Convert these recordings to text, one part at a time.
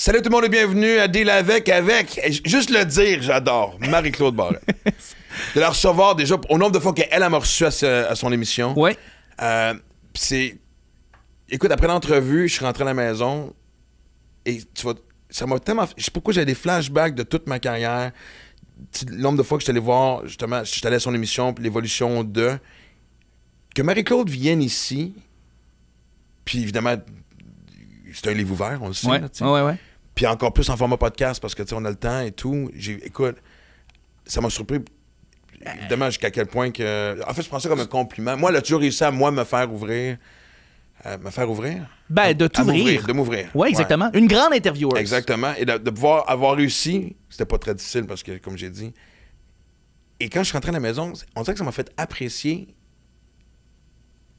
Salut tout le monde et bienvenue à Deal avec. Juste le dire, j'adore, Marie-Claude Barrette. De la recevoir déjà, au nombre de fois qu'elle m'a reçu à son émission. Ouais. Écoute, après l'entrevue, je suis rentré à la maison et ça m'a tellement... Je sais pas pourquoi j'ai des flashbacks de toute ma carrière. Le nombre de fois que je suis allé voir, justement, je suis allé à son émission, puis l'évolution de... Que Marie-Claude vienne ici, puis évidemment... C'est un livre ouvert, on le sait. Ouais. Là, ouais. Puis encore plus en format podcast parce que on a le temps et tout. Écoute, ça m'a surpris évidemment jusqu'à quel point que. En fait, je prends ça comme un compliment. Moi, elle a toujours réussi à me faire ouvrir. Ben, de t'ouvrir. De m'ouvrir. Oui, exactement. Ouais. Une grande intervieweuse. Exactement. Et de pouvoir avoir réussi, c'était pas très difficile parce que, comme j'ai dit. Et quand je suis rentré à la maison, on dirait que ça m'a fait apprécier.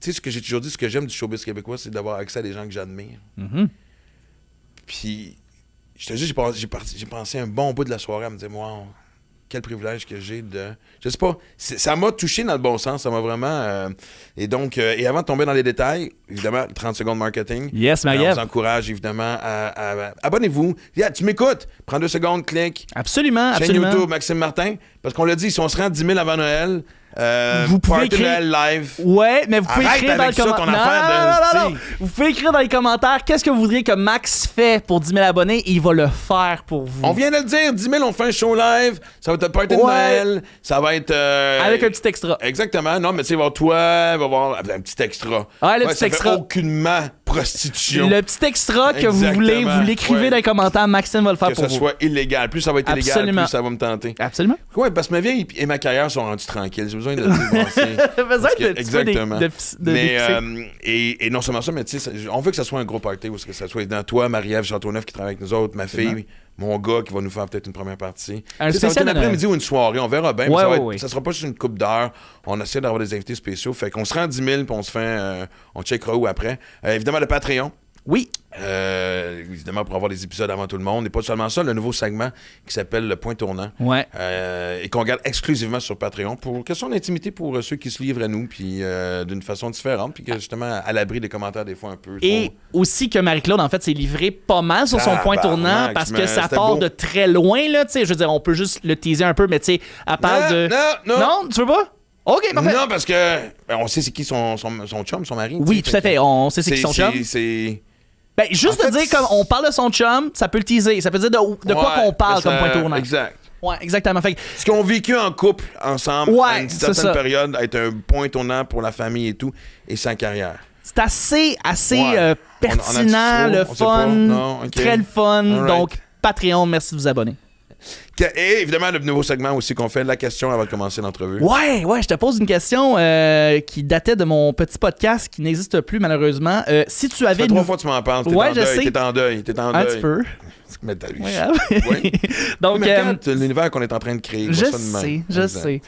Tu sais, ce que j'ai toujours dit, ce que j'aime du showbiz québécois, c'est d'avoir accès à des gens que j'admire. Mm-hmm. Puis, je te dis, j'ai pensé un bon bout de la soirée à me dire, wow, quel privilège que j'ai de... Je sais pas, ça m'a touché dans le bon sens, ça m'a vraiment... et donc, et avant de tomber dans les détails, évidemment, 30 secondes marketing. Yes, Marie-Ève. On vous encourage, évidemment, à abonnez-vous. Tu m'écoutes, prends 2 secondes, clique. Absolument, Chaîne absolument. YouTube, Maxime Martin. Parce qu'on l'a dit, si on se rend 10 000 avant Noël... vous pouvez écrire live. Ouais, mais vous pouvez écrire dans les commentaires. Non. Vous pouvez écrire dans les commentaires qu'est-ce que vous voudriez que Max fait pour 10 000 abonnés et il va le faire pour vous. On vient de le dire, 10 000, on fait un show live. Ça va être un party de Noël. Ça va être. Avec un petit extra. Exactement. Non, mais tu sais, il va y avoir toi, il va y avoir un petit extra. Ouais, le petit extra. Fait aucunement prostitution. Le petit extra que vous voulez, vous l'écrivez dans les commentaires. Maxime va le faire pour vous. Que ça soit illégal. Plus ça va être illégal, plus ça va me tenter. Absolument. Oui, parce que ma vie et ma carrière sont rendues tranquilles. J'ai besoin de divorcer. Exactement. Et non seulement ça, mais tu sais, on veut que ça soit un gros party où que ça soit dans toi, Marie-Ève Châteauneuf qui travaille avec nous autres, ma fille, mon gars qui va nous faire peut-être une première partie. Un spécial après-midi ou une soirée, on verra bien. Ouais, ça sera pas juste une coupe d'heure. On essaie d'avoir des invités spéciaux. Fait qu'on se rend à 10 000 puis on se fait. On checkera où après. Évidemment, le Patreon. Oui. Évidemment, pour avoir des épisodes avant tout le monde. Et pas seulement ça, le nouveau segment qui s'appelle Le Point Tournant. Ouais. Et qu'on garde exclusivement sur Patreon pour question d'intimité pour ceux qui se livrent à nous, puis d'une façon différente, puis que justement à l'abri des commentaires des fois un peu. Et aussi que Marie-Claude, en fait, s'est livrée pas mal sur son Point Tournant parce que ça part de très loin, là. Tu sais, je veux dire, on peut juste le teaser un peu, mais tu sais, à part de. Non, tu veux pas? OK, parfait. Non, parce que on sait c'est qui son chum, son mari. Oui, tout à fait. On sait c'est qui son chum. Ben, juste en de dire comme on parle de son chum, ça peut le teaser. Ça peut dire de quoi qu'on parle comme point tournant. Exact. Ouais, exactement. Fait ce qu'on a vécu en couple ensemble à une certaine période être un point tournant pour la famille et tout, et sa carrière. C'est assez pertinent, le fun, très le fun. Right. Donc, Patreon, merci de vous abonner. Et évidemment, le nouveau segment aussi qu'on fait, la question avant de commencer l'entrevue. Ouais, je te pose une question qui datait de mon petit podcast qui n'existe plus malheureusement. Si tu avais. Ça fait 3 fois que tu m'en parles. T'es en deuil. Un petit peu. Mais t'as vu. Oui. Donc, l'univers qu'on est en train de créer. Je sais.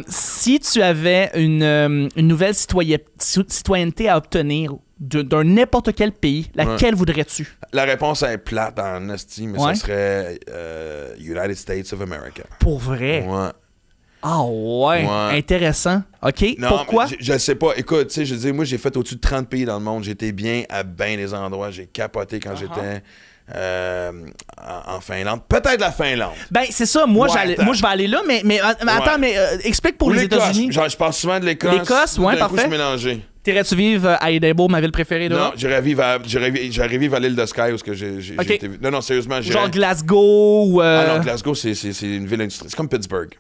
Si tu avais une nouvelle citoyenneté à obtenir d'un n'importe quel pays, laquelle voudrais-tu? La réponse est plate en esti, mais ça serait United States of America. Pour vrai? Ouais. Ah ouais, intéressant. OK, non, pourquoi? Je sais pas. Écoute, tu sais, je dis, moi, j'ai fait au-dessus de 30 pays dans le monde. J'étais bien à bien des endroits. J'ai capoté quand j'étais en Finlande. Peut-être la Finlande. Ben, c'est ça. Moi, je vais aller là, mais attends, mais explique pour les États-Unis. Genre, je parle souvent de l'Écosse. L'Écosse, ouais, parfait. Je suis mélangé. T'irais-tu vivre à Edinburgh, ma ville préférée, là? Non, j'irais vivre à l'île de Skye où j'ai été... Non, sérieusement, j'irais... Genre Glasgow ou... Ah non, Glasgow, c'est une ville industrielle. C'est comme Pittsburgh.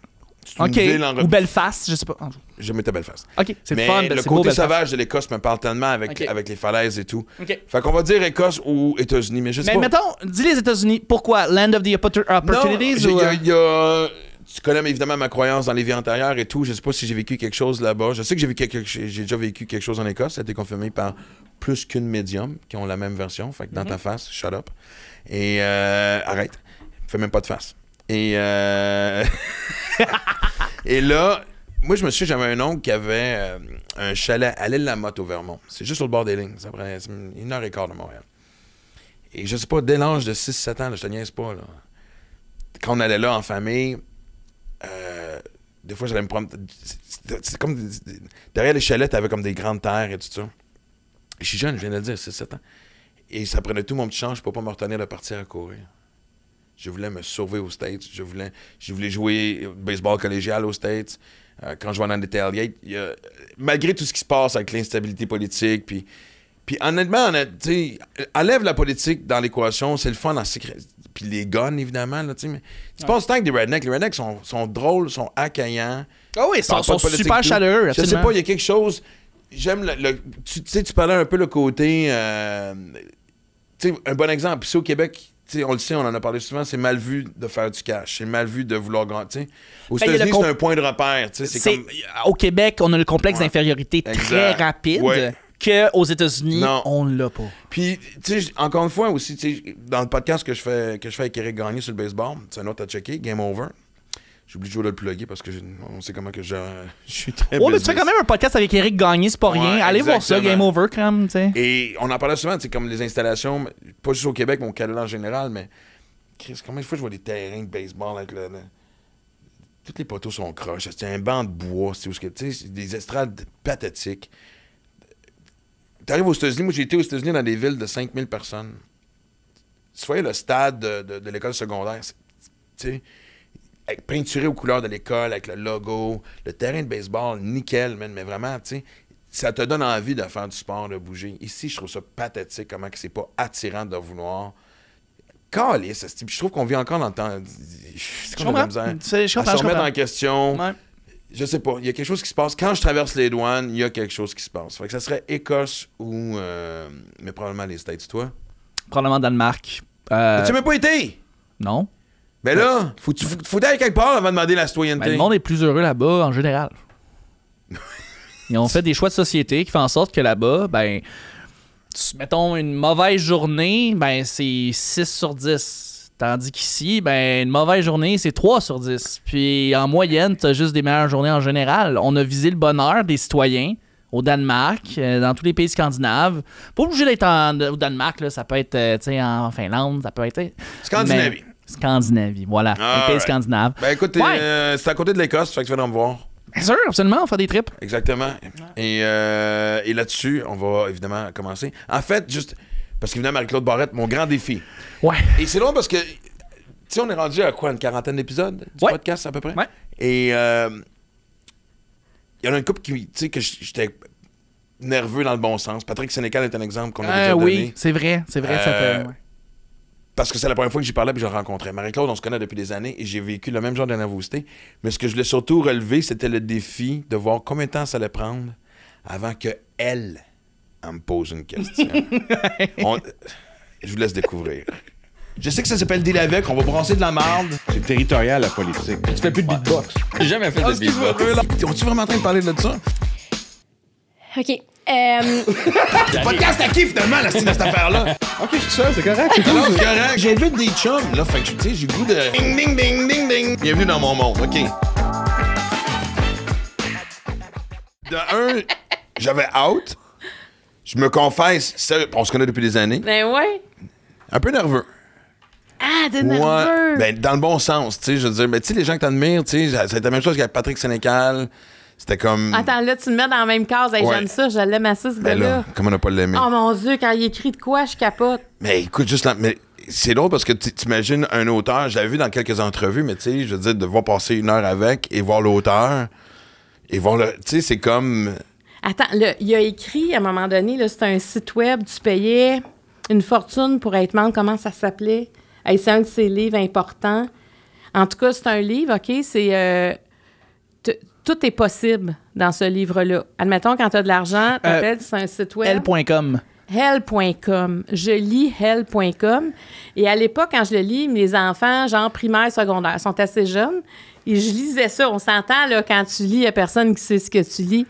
Ou Belfast, je sais pas. Je mettais Belfast. OK, c'est fun. Mais le côté sauvage de l'Écosse me parle tellement avec les falaises et tout. OK. Fait qu'on va dire Écosse ou États-Unis, mais je sais pas. Mais mettons, dis les États-unis. Pourquoi? Land of the Opportunities? Non, tu connais évidemment ma croyance dans les vies antérieures et tout. Je sais pas si j'ai vécu quelque chose là-bas. Je sais que j'ai déjà vécu quelque chose en Écosse. Ça a été confirmé par plus qu'une médium qui ont la même version. Fait que dans ta face, shut up. Et arrête. Fais même pas de face. Et et là, moi, je me souviens, j'avais un oncle qui avait un chalet à l'île Lamotte au Vermont. C'est juste sur le bord des lignes. Ça prend 1h15 de Montréal. Et je sais pas, dès l'âge de 6-7 ans, là, je te niaise pas, là. Quand on allait là en famille, des fois, j'allais me prendre... C'est comme... Derrière les chalets, t'avais comme des grandes terres et tout ça. Et je suis jeune, je viens de le dire, 6-7 ans. Et ça prenait tout mon petit change pour pas me retenir de partir à courir. Je voulais me sauver aux States. Je voulais jouer au baseball collégial aux States. Quand je vais dans des tailgates, malgré tout ce qui se passe avec l'instabilité politique, puis honnêtement, enlève la politique dans l'équation, c'est le fun. Puis les guns, évidemment. Là, mais tu passes tant que des rednecks. Les rednecks sont drôles, sont accueillants. Ah oui, ils sont super chaleureux. Je sais pas, il y a quelque chose... J'aime tu parlais un peu le côté... un bon exemple. Ici au Québec... on le sait, on en a parlé souvent, c'est mal vu de faire du cash. C'est mal vu de vouloir gagner. Aux États-Unis, c'est un point de repère. Comme... Au Québec, on a le complexe d'infériorité très rapide qu'aux États-Unis, on l'a pas. Puis, encore une fois aussi, dans le podcast que je fais avec Éric Gagné sur le baseball, c'est un autre à checker, Game Over. J'oublie toujours de le plugger parce que on sait comment que je suis très business. Mais tu fais quand même un podcast avec Éric Gagné, c'est pas rien. Allez voir ça, Game Over, quand même. T'sais. Et on en parlait souvent, comme les installations, pas juste au Québec, mais au Canada en général, mais Chris, combien de fois je vois des terrains de baseball avec toutes les poteaux sont croches. C'est un banc de bois, c'est des estrades pathétiques. T'arrives aux États-Unis, moi j'ai été aux États-Unis dans des villes de 5000 personnes. Tu voyais le stade de l'école secondaire, tu sais, peinturé aux couleurs de l'école, avec le logo, le terrain de baseball, nickel, man, mais vraiment, tu sais, ça te donne envie de faire du sport, de bouger. Ici, je trouve ça pathétique, comment que c'est pas attirant de vouloir. Calisse, je trouve qu'on vit encore dans le temps. C'est comme de la misère. À se remettre en question. Ouais. Je sais pas, il y a quelque chose qui se passe. Quand je traverse les douanes, il y a quelque chose qui se passe. Fait que ça serait Écosse ou... mais probablement les States, toi? Probablement Danemark. Tu n'as même pas été? Non. Mais là, faut aller quelque part avant de demander la citoyenneté. Le monde est plus heureux là-bas en général. Ils ont fait des choix de société qui font en sorte que là-bas, mettons une mauvaise journée, c'est 6 sur 10. Tandis qu'ici, une mauvaise journée, c'est 3 sur 10. Puis en moyenne, t'as juste des meilleures journées en général. On a visé le bonheur des citoyens au Danemark, dans tous les pays scandinaves. Pas obligé d'être au Danemark, là, ça peut être en Finlande, ça peut être... Scandinavie. Scandinavie, voilà. Les pays scandinaves. Écoute, c'est à côté de l'Écosse, fait que tu vas en me voir. Bien sûr, absolument, on fait des trips. Exactement. Et là-dessus, on va évidemment commencer. En fait, juste parce qu'évidemment, Marie-Claude Barrette, mon grand défi. Ouais. Et c'est long parce que, on est rendu à quoi, une quarantaine d'épisodes du podcast à peu près? Ouais. Et il y en a une couple qui, que j'étais nerveux dans le bon sens. Patrick Sénécal est un exemple qu'on a déjà donné. Oui, c'est vrai, ça fait... Parce que c'est la première fois que j'y parlais et je le rencontrais. Marie-Claude, on se connaît depuis des années et j'ai vécu le même genre de nervosité. Mais ce que je voulais surtout relever, c'était le défi de voir combien de temps ça allait prendre avant qu'elle me pose une question. Je vous laisse découvrir. Je sais que ça s'appelle Deal avec, on va brasser de la marde. C'est territorial, la politique. Tu fais plus de beatbox. J'ai jamais fait de beatbox. Es-tu vraiment en train de parler de ça? OK. Le podcast à qui, finalement, cette affaire-là? OK, je suis seul, c'est correct. C'est correct. J'invite des chums, là. Fait que, tu sais, j'ai le goût de... Ding, ding, ding, ding, ding. Bienvenue dans mon monde, OK. De un, j'avais out. Je me confesse, on se connaît depuis des années. Ben ouais. Un peu nerveux. Ah, de nerveux. Ouais, dans le bon sens, tu sais, je veux dire, mais tu sais, les gens que t'admires, tu sais, ça a été la même chose qu'avec Patrick Sénécal. C'était comme... Attends, là, tu me mets dans la même case. Hey, j'aime ça, je l'aime assez, ce gars-là. Comment ne pas l'aimer? Oh mon Dieu, quand il écrit de quoi, je capote. Mais écoute, juste là, mais c'est drôle parce que t'imagines un auteur, je l'avais vu dans quelques entrevues, mais tu sais, je veux dire, de voir passer 1 heure avec et voir l'auteur, et voir le... Tu sais, c'est comme... Attends, là, il a écrit, à un moment donné, là, c'était un site web, tu payais une fortune pour être membre, comment ça s'appelait? Hey, c'est un de ses livres importants. En tout cas, c'est un livre, OK, c'est... Tout est possible dans ce livre-là. Admettons, quand tu as de l'argent, t'appelles, c'est un site web. Hell.com. Hell.com. Je lis Hell.com. Et à l'époque, quand je le lis, mes enfants, genre primaire, secondaire, sont assez jeunes. Et je lisais ça. On s'entend, là, quand tu lis, il n'y a personne qui sait ce que tu lis.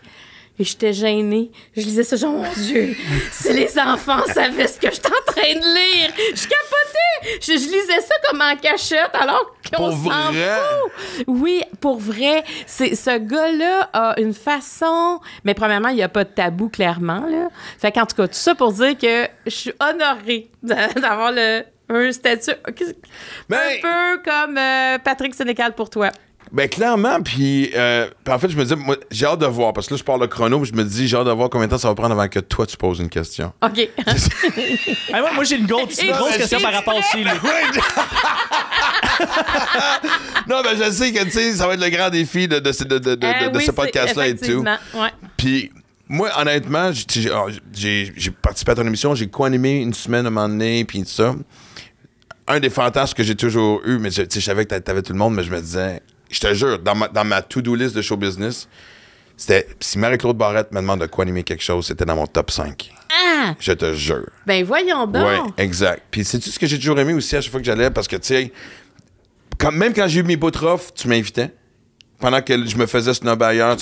Et j'étais gênée. Je lisais ça, genre, mon Dieu, si les enfants savaient ce que j'étais en train de lire, je capotais. Je lisais ça comme en cachette, alors qu'on s'en fout. Oui, pour vrai. Ce gars-là a une façon... Mais premièrement, il n'y a pas de tabou, clairement, là. Fait qu'en tout cas, tout ça pour dire que je suis honorée d'avoir un statut un peu comme Patrick Sénécal pour toi. Ben, clairement, puis en fait, je me dis, moi, j'ai hâte de voir, parce que là, je parle le chrono, puis je me dis, j'ai hâte de voir combien de temps ça va prendre avant que toi, tu poses une question. OK. Hey, moi, j'ai une grosse question par rapport aussi. Là. Non, ben, je sais que, tu sais, ça va être le grand défi de ce podcast-là et tout. Ouais. Puis, moi, honnêtement, j'ai participé à ton émission, j'ai co-animé une semaine à un moment donné, puis tout ça. Un des fantasmes que j'ai toujours eu, mais je savais que t'avais tout le monde, mais je me disais, je te jure, dans ma to-do list de show business, c'était, si Marie-Claude Barrette me demande de co-animer quelque chose, c'était dans mon top 5. Ah! Je te jure. Ben voyons donc. Oui, exact. Puis sais-tu ce que j'ai toujours aimé aussi à chaque fois que j'allais, parce que, tu sais, même quand j'ai eu mes bouts off, tu m'invitais. Pendant que je me faisais snob ailleurs,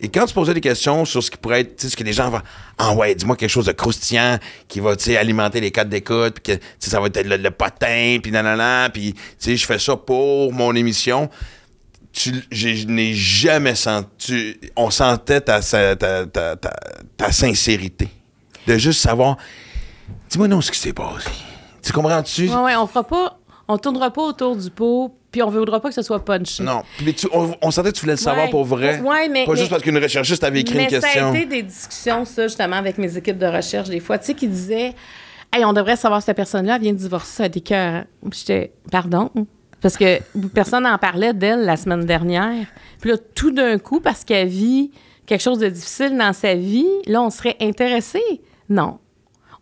Et quand tu posais des questions sur ce qui pourrait être, tu sais, ce que les gens vont, ah ouais, dis-moi quelque chose de croustillant qui va, tu sais, alimenter les codes d'écoute, puis que, tu sais, ça va être le potin, puis nanana, puis, tu sais, je fais ça pour mon émission. Je n'ai jamais senti, on sentait ta sincérité. De juste savoir, dis-moi non ce qui s'est passé. Tu comprends-tu? Ouais, on tournera pas autour du pot, puis on voudra pas que ce soit punché. Non. Puis on sentait que tu voulais le savoir pour vrai. Ouais, mais, pas juste parce qu'une recherchiste avait écrit une question. Mais ça a été des discussions, ça, justement, avec mes équipes de recherche, des fois, tu sais, qui disaient, hey, on devrait savoir cette personne-là, elle vient de divorcer, ça a été cœur. J'étais, pardon? Parce que personne n'en parlait d'elle la semaine dernière. Puis là, tout d'un coup, parce qu'elle vit quelque chose de difficile dans sa vie, là, on serait intéressé. Non.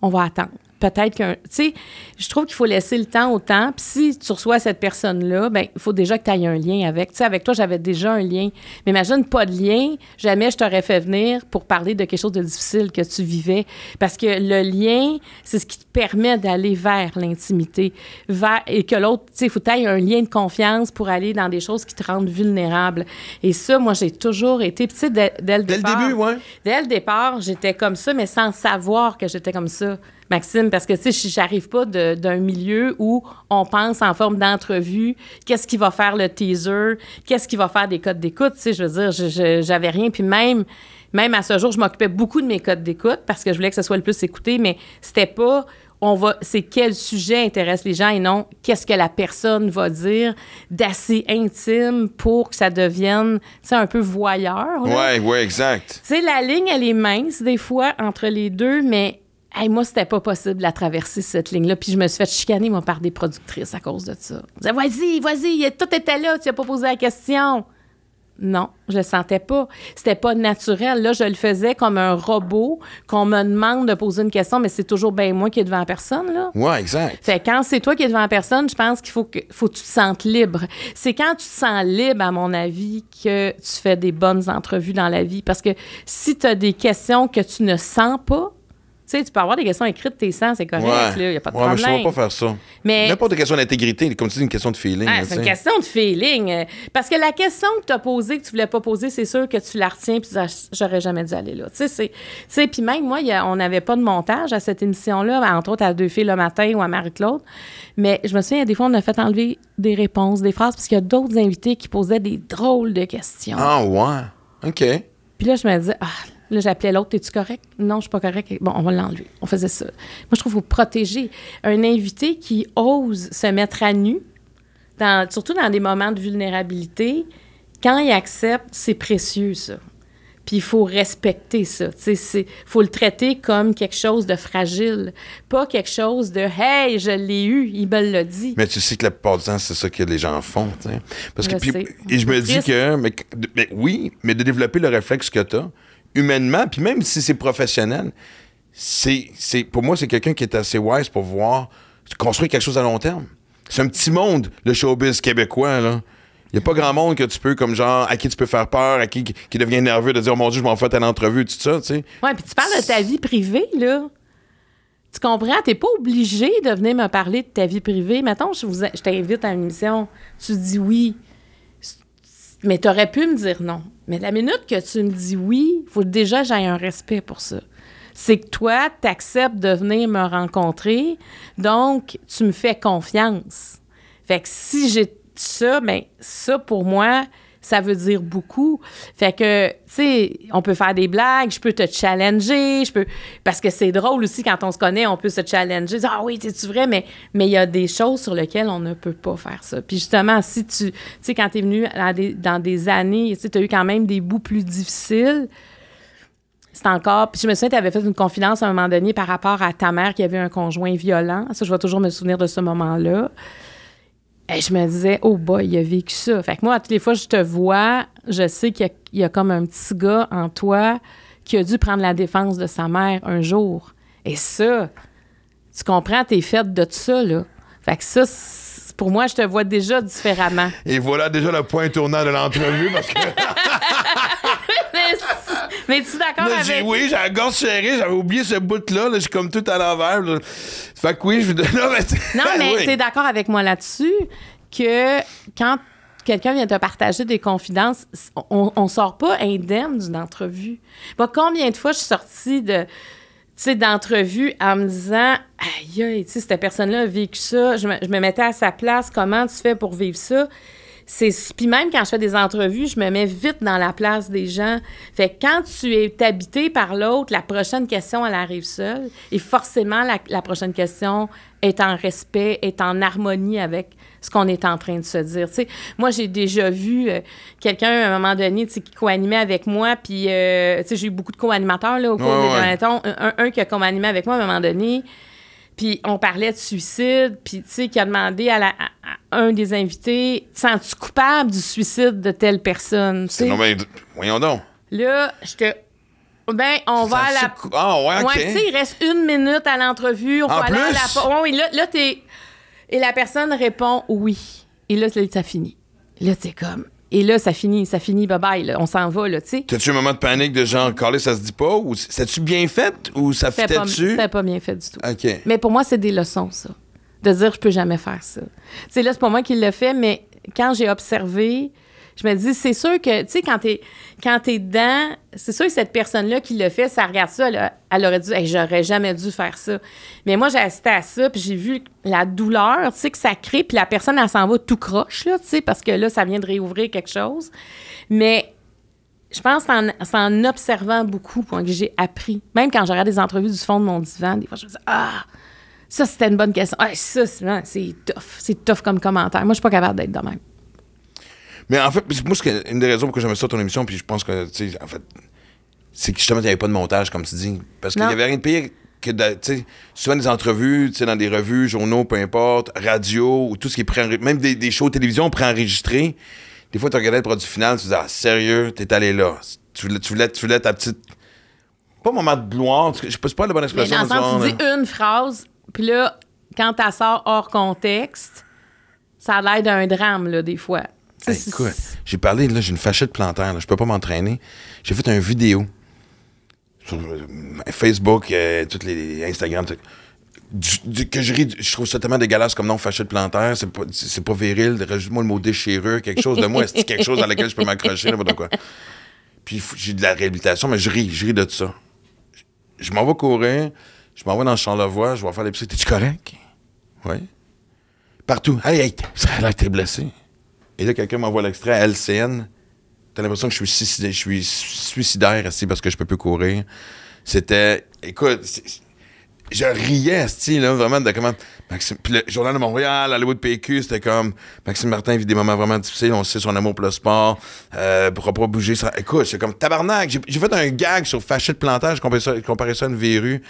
On va attendre. Peut-être qu'un... Tu sais, je trouve qu'il faut laisser le temps au temps. Puis si tu reçois cette personne-là, bien, il faut déjà que tu aies un lien avec. Tu sais, avec toi, j'avais déjà un lien. Mais imagine, pas de lien. Jamais je t'aurais fait venir pour parler de quelque chose de difficile que tu vivais. Parce que le lien, c'est ce qui te permet d'aller vers l'intimité. Et que l'autre, tu sais, il faut que tu aies un lien de confiance pour aller dans des choses qui te rendent vulnérable. Et ça, moi, j'ai toujours été... Tu sais, dès le départ... Dès le début, ouais. Dès le départ, j'étais comme ça, mais sans savoir que j'étais comme ça. Maxime, parce que, tu sais, j'arrive pas d'un milieu où on pense en forme d'entrevue, qu'est-ce qui va faire le teaser, qu'est-ce qui va faire des codes d'écoute, tu sais, je veux dire, j'avais rien, puis même à ce jour, je m'occupais beaucoup de mes codes d'écoute parce que je voulais que ce soit le plus écouté, mais c'était pas, c'est quel sujet intéresse les gens et non qu'est-ce que la personne va dire d'assez intime pour que ça devienne, tu sais, un peu voyeur. Ouais, exact. Tu sais, la ligne, elle est mince, des fois, entre les deux, mais... Hey, moi, c'était pas possible de traverser cette ligne-là. Puis je me suis fait chicaner, moi, par des productrices à cause de ça. Ils disaient, vas-y, tout était là, tu n'as pas posé la question. Non, je le sentais pas. C'était pas naturel. Là, je le faisais comme un robot qu'on me demande de poser une question, mais c'est toujours bien moi qui est devant la personne, là. Ouais, exact. Fait quand c'est toi qui es devant la personne, je pense qu'il faut que tu te sentes libre. C'est quand tu te sens libre, à mon avis, que tu fais des bonnes entrevues dans la vie. Parce que si tu as des questions que tu ne sens pas, tu sais, tu peux avoir des questions écrites, tes sens, c'est correct, là, il n'y a pas de problème. Mais je ne sais pas faire ça. Mais n'importe quelle question d'intégrité, comme tu dis, une question de feeling. C'est une question de feeling. Parce que la question que tu as posée, que tu ne voulais pas poser, c'est sûr que tu la retiens, puis j'aurais jamais dû aller là. Tu sais, puis même moi, on n'avait pas de montage à cette émission-là, entre autres à Deux filles le matin ou à Marie-Claude. Mais je me souviens, des fois, on a fait enlever des réponses, des phrases, parce qu'il y a d'autres invités qui posaient des drôles de questions. Ah, ouais. OK. Puis là, je me disais, là, j'appelais l'autre, es-tu correct? Non, je suis pas correct. Bon, on va l'enlever. On faisait ça. Moi, je trouve qu'il faut protéger un invité qui ose se mettre à nu, surtout dans des moments de vulnérabilité. Quand il accepte, c'est précieux, ça. Puis il faut respecter ça. Il faut le traiter comme quelque chose de fragile, pas quelque chose de « Hey, je l'ai eu, il me l'a dit ». Mais tu sais que la plupart du temps, c'est ça que les gens font. T'sais. Parce que, sais. Je me dis que, mais oui, mais de développer le réflexe que tu as, humainement, puis même si c'est professionnel, pour moi, c'est quelqu'un qui est assez wise pour voir construire quelque chose à long terme. C'est un petit monde, le showbiz québécois, là. Il n'y a pas grand monde que tu peux, comme genre, à qui tu peux faire peur, à qui devient nerveux de dire, oh mon Dieu, je m'en fais à l'entrevue, tout ça, tu sais. Ouais, puis tu parles de ta vie privée, là. Tu comprends? T'es pas obligé de venir me parler de ta vie privée. Mettons, je t'invite à une émission, tu dis oui. Mais t'aurais pu me dire non. Mais la minute que tu me dis oui, il faut déjà que j'aie un respect pour ça. C'est que toi, t'acceptes de venir me rencontrer, donc tu me fais confiance. Fait que si j'ai ça, bien, ça, pour moi, ça veut dire beaucoup. Fait que, tu sais, on peut faire des blagues, je peux te challenger, parce que c'est drôle aussi quand on se connaît, on peut se challenger, dire, ah oui, c'est-tu vrai, mais il y a des choses sur lesquelles on ne peut pas faire ça. Puis justement, si tu sais, quand t'es venu dans des années, tu sais, t'as eu quand même des bouts plus difficiles, c'est encore... Puis je me souviens, tu avais fait une confidence à un moment donné par rapport à ta mère qui avait un conjoint violent. Ça, je vais toujours me souvenir de ce moment-là. Et je me disais, oh boy, il a vécu ça. Fait que moi, toutes les fois que je te vois, je sais qu'il y a comme un petit gars en toi qui a dû prendre la défense de sa mère un jour. Et ça, tu comprends, t'es faite de ça, là. Fait que ça, pour moi, je te vois déjà différemment. Et voilà déjà le point tournant de l'entrevue, parce que... Mais tu es d'accord avec... Oui, j'ai la gorge serrée, j'avais oublié ce bout-là, là, je suis comme tout à l'envers. Là. Fait que oui, Non, mais oui. tu es d'accord avec moi là-dessus que quand quelqu'un vient te partager des confidences, on sort pas indemne d'une entrevue. Moi, combien de fois je suis sortie d'entrevue en me disant « Aïe, tu sais, cette personne-là a vécu ça, je me mettais à sa place, comment tu fais pour vivre ça? » Puis même quand je fais des entrevues, je me mets vite dans la place des gens. Fait que quand tu es habité par l'autre, la prochaine question, elle arrive seule. Et forcément, la prochaine question est en respect, est en harmonie avec ce qu'on est en train de se dire. T'sais, moi, j'ai déjà vu quelqu'un, à un moment donné, qui co-animait avec moi. Puis, j'ai eu beaucoup de co-animateurs là, au cours des derniers temps. Un qui a co-animé avec moi à un moment donné. Puis on parlait de suicide, puis tu sais, qui a demandé à un des invités, sens-tu coupable du suicide de telle personne? Non, mais voyons donc. Là, ben, on va à la... Ah, ouais, OK. Ouais, tu sais, il reste 1 minute à l'entrevue. On va aller à la... Oui, là, t'es... Et la personne répond oui. Et là, ça finit. Là, t'es comme... Et là, ça finit, bye-bye, là, on s'en va, là, tu sais. T'as-tu un moment de panique de genre, Carly, ça se dit pas? Ou c'est-tu bien fait? Ou ça fitait-tu? C'était pas bien fait du tout. OK. Mais pour moi, c'est des leçons, ça. De dire, je peux jamais faire ça. Tu sais, là, c'est pas moi qui le fait, mais quand j'ai observé, je me dis, c'est sûr que, tu sais, quand t'es dedans, c'est sûr que cette personne-là qui le fait, ça regarde ça, elle aurait dit, hey, j'aurais jamais dû faire ça. Mais moi, j'ai assisté à ça, puis j'ai vu la douleur, tu sais, que ça crée, puis la personne, elle s'en va tout croche, là, tu sais, parce que là, ça vient de réouvrir quelque chose. Mais je pense que c'est en observant beaucoup que j'ai appris. Même quand je regarde des entrevues du fond de mon divan, des fois, je me dis, ça, c'était une bonne question. Ah, ça, c'est tough. C'est tough comme commentaire. Moi, je suis pas capable d'être de même. Mais en fait, moi, une des raisons pour que j'aimais ça ton émission, puis je pense que, tu sais, en fait, c'est que justement, il n'y avait pas de montage, comme tu dis. Parce qu'il n'y avait rien de pire que, tu sais, souvent des entrevues, tu sais, dans des revues, journaux, peu importe, radio, ou tout ce qui est préenregistré, même des shows de télévision préenregistrés. Des fois, tu regardais le produit final, tu disais, sérieux, t'es allé là. Tu voulais ta petite... Pas moment de gloire, je sais pas la bonne expression. Mais dans le sens, tu dis une phrase, puis là, quand tu sors hors contexte, ça a l'air d'un drame, là, des fois. Hey, écoute, j'ai parlé, là, j'ai une fâchette plantaire, là, je peux pas m'entraîner. J'ai fait une vidéo sur Facebook, toutes les Instagram, que je trouve ça tellement dégueulasse comme nom, fâchette plantaire, c'est pas viril, rajoute-moi le mot déchireux, quelque chose de moi, c'est quelque chose dans lequel je peux m'accrocher, n'importe quoi. Puis j'ai de la réhabilitation, mais je ris de tout ça. Je m'en vais courir, je m'en vais dans le Charlevoix, je vais faire l'épicerie. T'es-tu correct? Oui. Partout. Hey, ça a l'air que t'es blessé. Et là, quelqu'un m'envoie l'extrait à LCN. T'as l'impression que je suis suicidaire ici parce que je peux plus courir. C'était... Écoute, je riais, là, vraiment, de comment... Puis le Journal de Montréal, Hollywood PQ, c'était comme... Maxime Martin vit des moments vraiment difficiles, on sait son amour pour le sport, pourra pas bouger. Écoute, c'est comme tabarnak. J'ai fait un gag sur fâchette plantaire, je comparais ça à une verrue.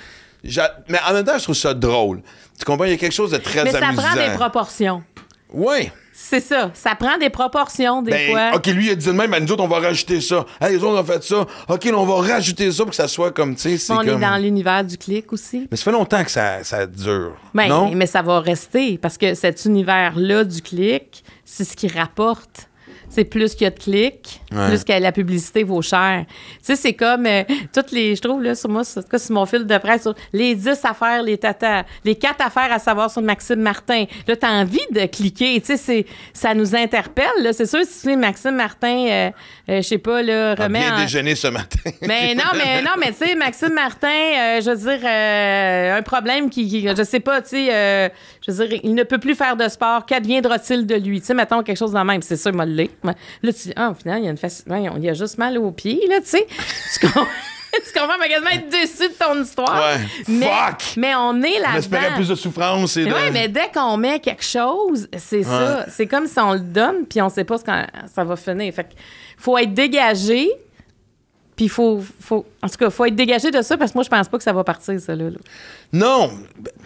Mais en même temps, je trouve ça drôle. Tu comprends? Il y a quelque chose de très amusant. Mais ça prend des proportions. Oui. C'est ça. Ça prend des proportions, des fois. OK, lui, il a dit de même, nous autres, on va rajouter ça. Hey, les autres ont fait ça. OK, là, on va rajouter ça pour que ça soit comme, tu sais, on est dans l'univers du clic aussi. Mais ça fait longtemps que ça dure. Ben, non? Mais ça va rester, parce que cet univers-là du clic, c'est ce qui rapporte. C'est plus qu'il y a de clics, plus que la publicité vaut cher. Tu sais, c'est comme toutes les... Je trouve, là, sur moi, sur mon fil de presse, sur les 10 affaires, les 4 affaires à savoir sur Maxime Martin. Là, t'as envie de cliquer. Tu sais, ça nous interpelle. Là. C'est sûr, si tu es Maxime Martin, je sais pas, là, remet bien déjeuné ce matin. mais tu sais, Maxime Martin, je veux dire, un problème qui je sais pas, tu sais, je veux dire, il ne peut plus faire de sport. Qu'adviendra-t-il de lui? Tu sais, mettons quelque chose de même. C'est sûr, moi, le Ouais. Là, tu dis, au final, il y a il y a juste mal aux pieds, là, tu sais. Tu comprends? Tu comprends, mais quasiment être déçu de ton histoire. Ouais. Fuck! Mais on est là-dedans. On espérait plus de souffrance. Et Oui, mais dès qu'on met quelque chose, c'est ça. C'est comme si on le donne, puis on sait pas quand ça va finir. Fait qu'il faut être dégagé, puis en tout cas, faut être dégagé de ça, parce que moi, je pense pas que ça va partir, ça, là. Non.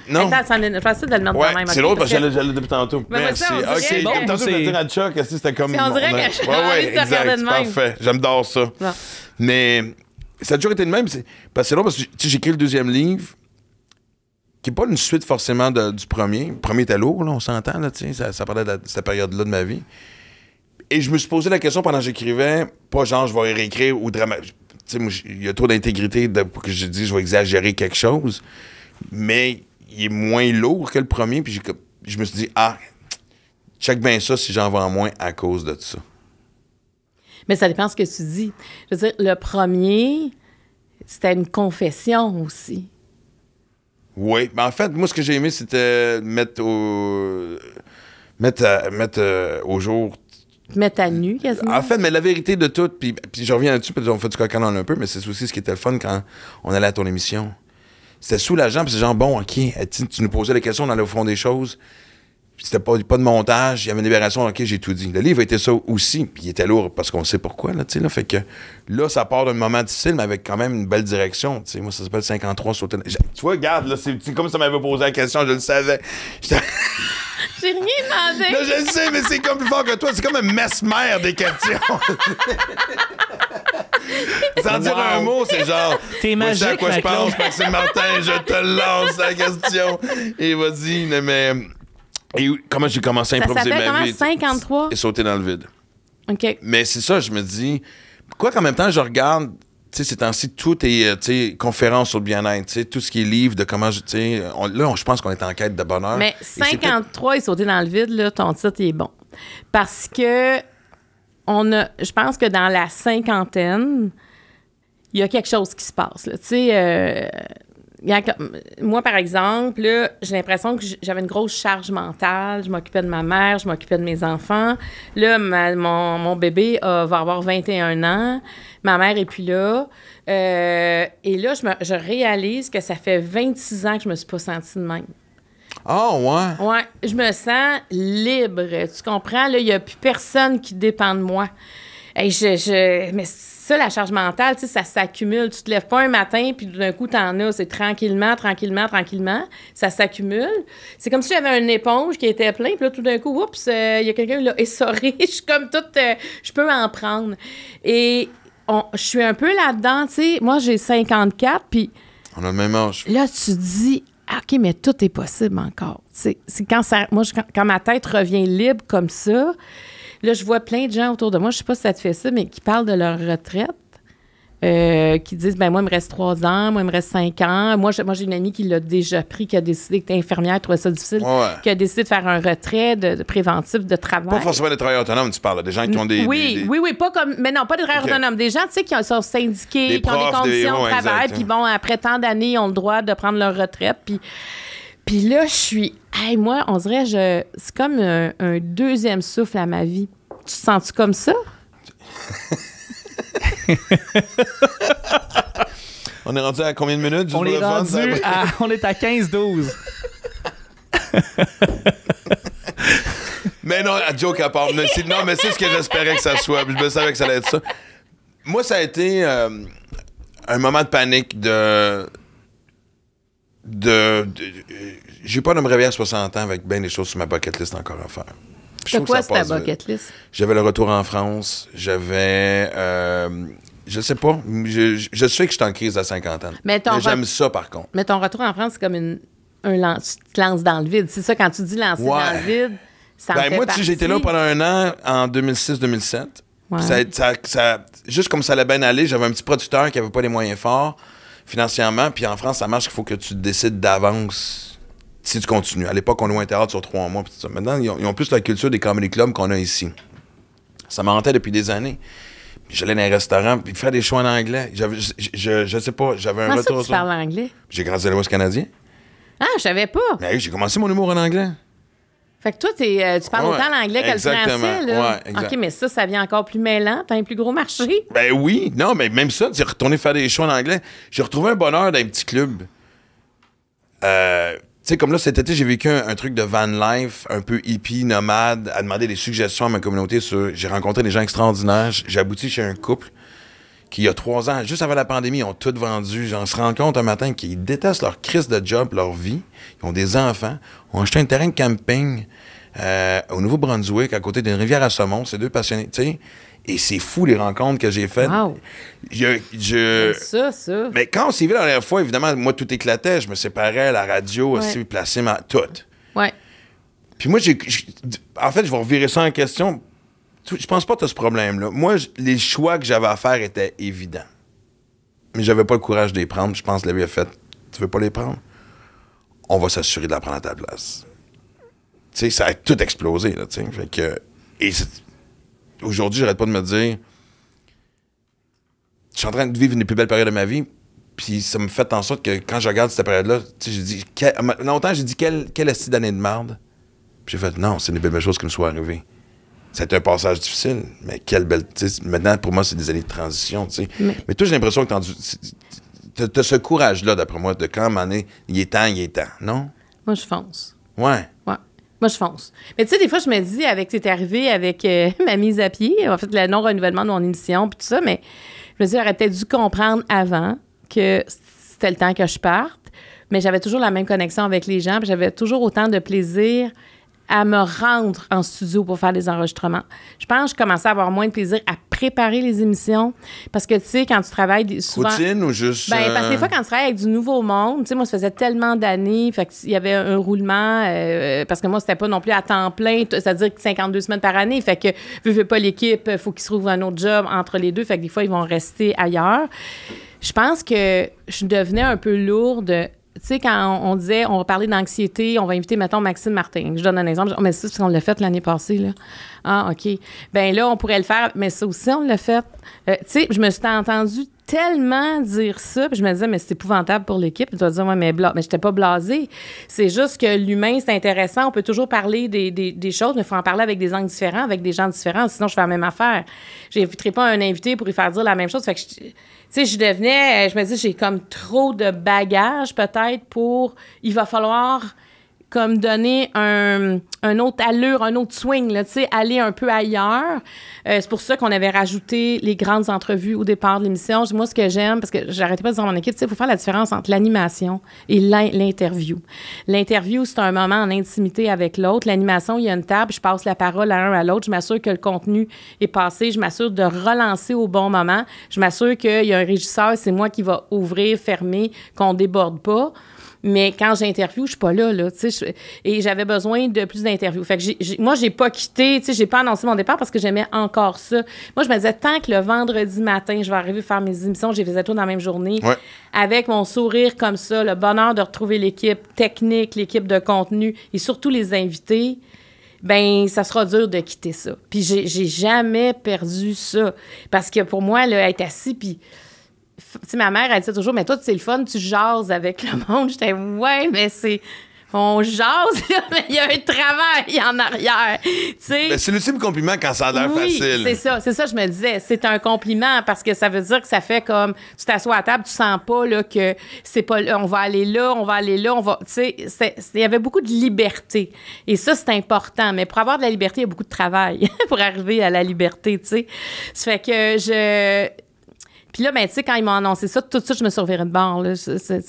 Attends, je pense de le mettre Ouais, de même. c'est l'autre, parce que j'allais depuis tantôt. Mais Merci. on dirait OK, que- comme tantôt, c'est- je dire à Chuck, que c'était comme... On dirait que j'ai envie de te regarder exact, de même. parfait. J'adore ça. Non. Mais ça a toujours été le même. Parce que c'est long, parce que j'ai écrit le deuxième livre, qui n'est pas une suite forcément du premier. Le premier était lourd, là, on s'entend, là, tu sais, ça parlait de cette période-là de ma vie. Et je me suis posé la question pendant que j'écrivais, pas genre je vais réécrire ou dramatiser. Tu sais, il y a trop d'intégrité pour que je dise je vais exagérer quelque chose, mais il est moins lourd que le premier. Puis je me suis dit, check bien ça si j'en vends moins à cause de ça. Mais ça dépend de ce que tu dis. Je veux dire, le premier, c'était une confession aussi. Oui, mais en fait, moi, ce que j'ai aimé, c'était mettre au jour. Mettre à nu, quasiment. En fait, mais la vérité de tout, puis je reviens là-dessus, parce qu'on fait du coq à l'âne un peu, mais c'est aussi ce qui était le fun quand on allait à ton émission. C'était soulageant, puis c'est genre, bon, OK, tu nous posais les questions, on allait au fond des choses. C'était pas de montage, il y avait une libération, OK, j'ai tout dit. Le livre était ça aussi, puis il était lourd parce qu'on sait pourquoi, là, tu sais, là. Fait que là, ça part d'un moment difficile, mais avec quand même une belle direction, tu sais. Moi, ça s'appelle 53 sauter. Tu vois, regarde, là, c'est comme ça m'avait posé la question, je le savais. J'ai rien demandé. Là, je le sais, mais c'est comme plus fort que toi. C'est comme un mesmer des questions. Sans dire un mot, c'est genre... T'es voici magique, à quoi je Claude. pense, Maxime Martin, je te lance la question. Et vas-y, mais... Et comment j'ai commencé à Ça improviser s'appelle ma comment? vie? 53? Et sauter dans le vide. OK. Mais c'est ça, je me dis... Quoi qu'en même temps, je regarde... Tu sais, ces temps-ci, tout est, tu sais, conférences sur le bien-être, tu sais, tout ce qui est livre de comment, tu sais... je pense qu'on est en quête de bonheur. Mais Et c'est 53 et sauter dans le vide, là, ton titre il est bon. Parce que je pense que dans la cinquantaine, il y a quelque chose qui se passe. Tu sais, moi, par exemple, là, j'ai l'impression que j'avais une grosse charge mentale. Je m'occupais de ma mère, je m'occupais de mes enfants. Là, mon bébé va avoir 21 ans. Ma mère est plus là. Et là, je réalise que ça fait 26 ans que je me suis pas sentie de même. ouais? Ouais, je me sens libre. Tu comprends? Là, il n'y a plus personne qui dépend de moi. Hey, mais ça, la charge mentale, tu sais, ça s'accumule. Tu te lèves pas un matin, puis d'un coup, t'en as. C'est tranquillement. Ça s'accumule. C'est comme si j'avais une éponge qui était pleine, puis là, tout d'un coup, oups, il y a quelqu'un qui l'a essoré. Je suis comme toute... je peux en prendre. Et je suis un peu là-dedans, tu sais. Moi, j'ai 54, puis... On a le même âge. Là, tu dis... OK, mais tout est possible encore. C'est quand quand ma tête revient libre comme ça, là, je vois plein de gens autour de moi, je sais pas si ça te fait ça, mais qui parlent de leur retraite, qui disent, ben moi, il me reste 3 ans, moi, il me reste 5 ans. Moi, j'ai une amie qui l'a déjà pris, qui a décidé, que était infirmière, trouvait ça difficile, qui a décidé de faire un retrait de préventif de travail. Pas forcément des travailleurs autonomes, tu parles, là, des gens qui ont des... Oui, pas comme... Mais non, pas des travailleurs autonomes. Des gens, tu sais, qui sont syndiqués, Des qui ont des profs, conditions de travail, exact. puis bon, après tant d'années, ils ont le droit de prendre leur retraite, puis là, je suis... Hey, moi, on dirait, c'est comme un deuxième souffle à ma vie. Tu te sens-tu comme ça? On est rendu à combien de minutes? Juste On pour est le fun, rendu ça? on est à 15-12. Mais non, à joke à part. Mais c'est ce que j'espérais que ça soit. Puis je me savais que ça allait être ça. Moi, ça a été un moment de panique j'ai pas de me réveiller à 60 ans avec bien des choses sur ma bucket list encore à faire. Puis je C'est trouve quoi, que c'est ça ta passe bucket vite. list? J'avais le retour en France. J'avais... je sais pas. Je sais que je suis en crise à 50 ans. Mais j'aime ça, par contre. Mais ton retour en France, c'est comme tu te lances dans le vide. C'est ça, quand tu dis lancer dans le vide, ça me fait moi, partie. j'ai été là pendant un an, en 2006-2007. Ouais. Ça, juste comme ça allait bien aller, j'avais un petit producteur qui avait pas les moyens forts financièrement. Puis en France, ça marche qu'il faut que tu décides d'avance si tu continues. À l'époque, on louait un théâtre sur 3 mois. Puis tout ça. Maintenant, ils ont plus la culture des comedy clubs qu'on a ici. Ça m'en depuis des années. Puis j'allais dans les restaurants, puis faire des choix en anglais. Je sais pas, j'avais un Comment retour ça, tu parles anglais? J'ai grandi à l'Ouest canadien. Ah, je savais pas. Mais j'ai commencé mon humour en anglais. Fait que toi, tu parles Ouais, autant l'anglais que le exactement. français, là. Ouais, exact. OK, mais ça vient encore plus mêlant. T'as un plus gros marché. Ben oui, non, mais même ça, c'est retourner faire des shows en anglais. J'ai retrouvé un bonheur dans un petit club. Tu sais, comme là, cet été, j'ai vécu un truc de van life, un peu hippie, nomade, à demander des suggestions à ma communauté j'ai rencontré des gens extraordinaires. J'ai abouti chez un couple qui, il y a 3 ans, juste avant la pandémie, ils ont tout vendu. J'en se rends compte un matin qu'ils détestent leur crise de job, leur vie. Ils ont des enfants. Ils ont acheté un terrain de camping au Nouveau-Brunswick, à côté d'une rivière à saumon. C'est 2 passionnés, tu sais. Et c'est fou, les rencontres que j'ai faites. Wow. Ça. Mais quand on s'est vu la dernière fois, évidemment, moi, tout éclatait. Je me séparais, la radio aussi, placé tout. Ouais. Puis moi, en fait, je vais revirer ça en question. Je pense pas que tu as ce problème-là. Moi, les choix que j'avais à faire étaient évidents. Mais j'avais pas le courage de les prendre. Je pense que la vie a fait, tu veux pas les prendre? On va s'assurer de la prendre à ta place. Tu sais, ça a tout explosé, là, tu sais. Fait que... Aujourd'hui, j'arrête pas de me dire... Je suis en train de vivre une des plus belles périodes de ma vie, puis ça me fait en sorte que quand je regarde cette période-là, tu sais, j'ai dit... Longtemps, j'ai dit, quelle astuce d'année de merde? Puis j'ai fait, non, c'est une des belles choses qui me soit arrivée. C'était un passage difficile, mais quelle belle... Maintenant, pour moi, c'est des années de transition, tu sais. Mais toi, j'ai l'impression que t'as ce courage-là, d'après moi, de quand, à un moment donné, il est temps, non? Moi, je fonce. Ouais. Moi, je fonce. Mais tu sais, des fois, je me dis, c'est arrivé avec ma mise à pied, en fait, le non-renouvellement de mon émission, puis tout ça, mais je me dis, j'aurais peut-être dû comprendre avant que c'était le temps que je parte, mais j'avais toujours la même connexion avec les gens, puis j'avais toujours autant de plaisir à me rendre en studio pour faire des enregistrements. Je pense que je commençais à avoir moins de plaisir à préparer les émissions parce que, tu sais, quand tu travailles souvent... Routine ou juste... Parce que des fois, quand tu travailles avec du nouveau monde, tu sais, moi, ça faisait tellement d'années, fait qu'il y avait un roulement, parce que moi, c'était pas non plus à temps plein, c'est-à-dire 52 semaines par année, fait que, veux pas l'équipe, il faut qu'ils se trouvent un autre job entre les deux, fait que des fois, ils vont rester ailleurs. Je pense que je devenais un peu lourde. Tu sais, quand on disait, on va parler d'anxiété, on va inviter, mettons, Maxime Martin. Je donne un exemple. Mais ça, c'est parce qu'on l'a fait l'année passée, là. Ah, OK. Bien là, on pourrait le faire, mais ça aussi, on l'a fait. Tu sais, je me suis entendu tellement dire ça, puis je me disais, mais c'est épouvantable pour l'équipe. Tu vas dire, ouais, mais j'étais pas blasée. C'est juste que l'humain, c'est intéressant. On peut toujours parler des choses, mais il faut en parler avec des angles différents, avec des gens différents. Sinon, je fais la même affaire. Je n'inviterai pas un invité pour lui faire dire la même chose. Fait que tu sais, je me dis, j'ai comme trop de bagages peut-être il va falloir comme donner un autre allure, un autre swing, là, tu sais, aller un peu ailleurs. C'est pour ça qu'on avait rajouté les grandes entrevues au départ de l'émission. Moi, ce que j'aime, parce que j'arrêtais pas de dire à mon équipe, tu sais, il faut faire la différence entre l'animation et l'interview. L'interview, c'est un moment en intimité avec l'autre. L'animation, il y a une table, je passe la parole à l'un à l'autre, je m'assure que le contenu est passé, je m'assure de relancer au bon moment, je m'assure qu'il y a un régisseur, c'est moi qui va ouvrir, fermer, qu'on déborde pas. Mais quand j'interviewe, je suis pas là, tu sais. Et j'avais besoin de plus d'interviews. Fait que moi, j'ai pas quitté, tu sais, j'ai pas annoncé mon départ parce que j'aimais encore ça. Moi, je me disais, tant que le vendredi matin, je vais arriver à faire mes émissions, je les faisais tout dans la même journée, avec mon sourire comme ça, le bonheur de retrouver l'équipe technique, l'équipe de contenu et surtout les invités, ben ça sera dur de quitter ça. Puis j'ai jamais perdu ça. Parce que pour moi, là, être assis, puis... Tu sais, ma mère, elle disait toujours, mais toi, c'est le fun, tu jases avec le monde. J'étais, ouais, mais on jase, là, mais il y a un travail en arrière. Tu sais. Ben, c'est l'ultime compliment quand ça a l'air facile. C'est ça, je me disais. C'est un compliment parce que ça veut dire que ça fait comme, tu t'assois à table, tu sens pas, là, que c'est pas, on va aller là, tu sais, il y avait beaucoup de liberté. Et ça, c'est important. Mais pour avoir de la liberté, il y a beaucoup de travail pour arriver à la liberté, tu sais. Ça fait que Puis là, ben, tu sais, quand ils m'ont annoncé ça, tout de suite, je me suis revirée de bord. Là.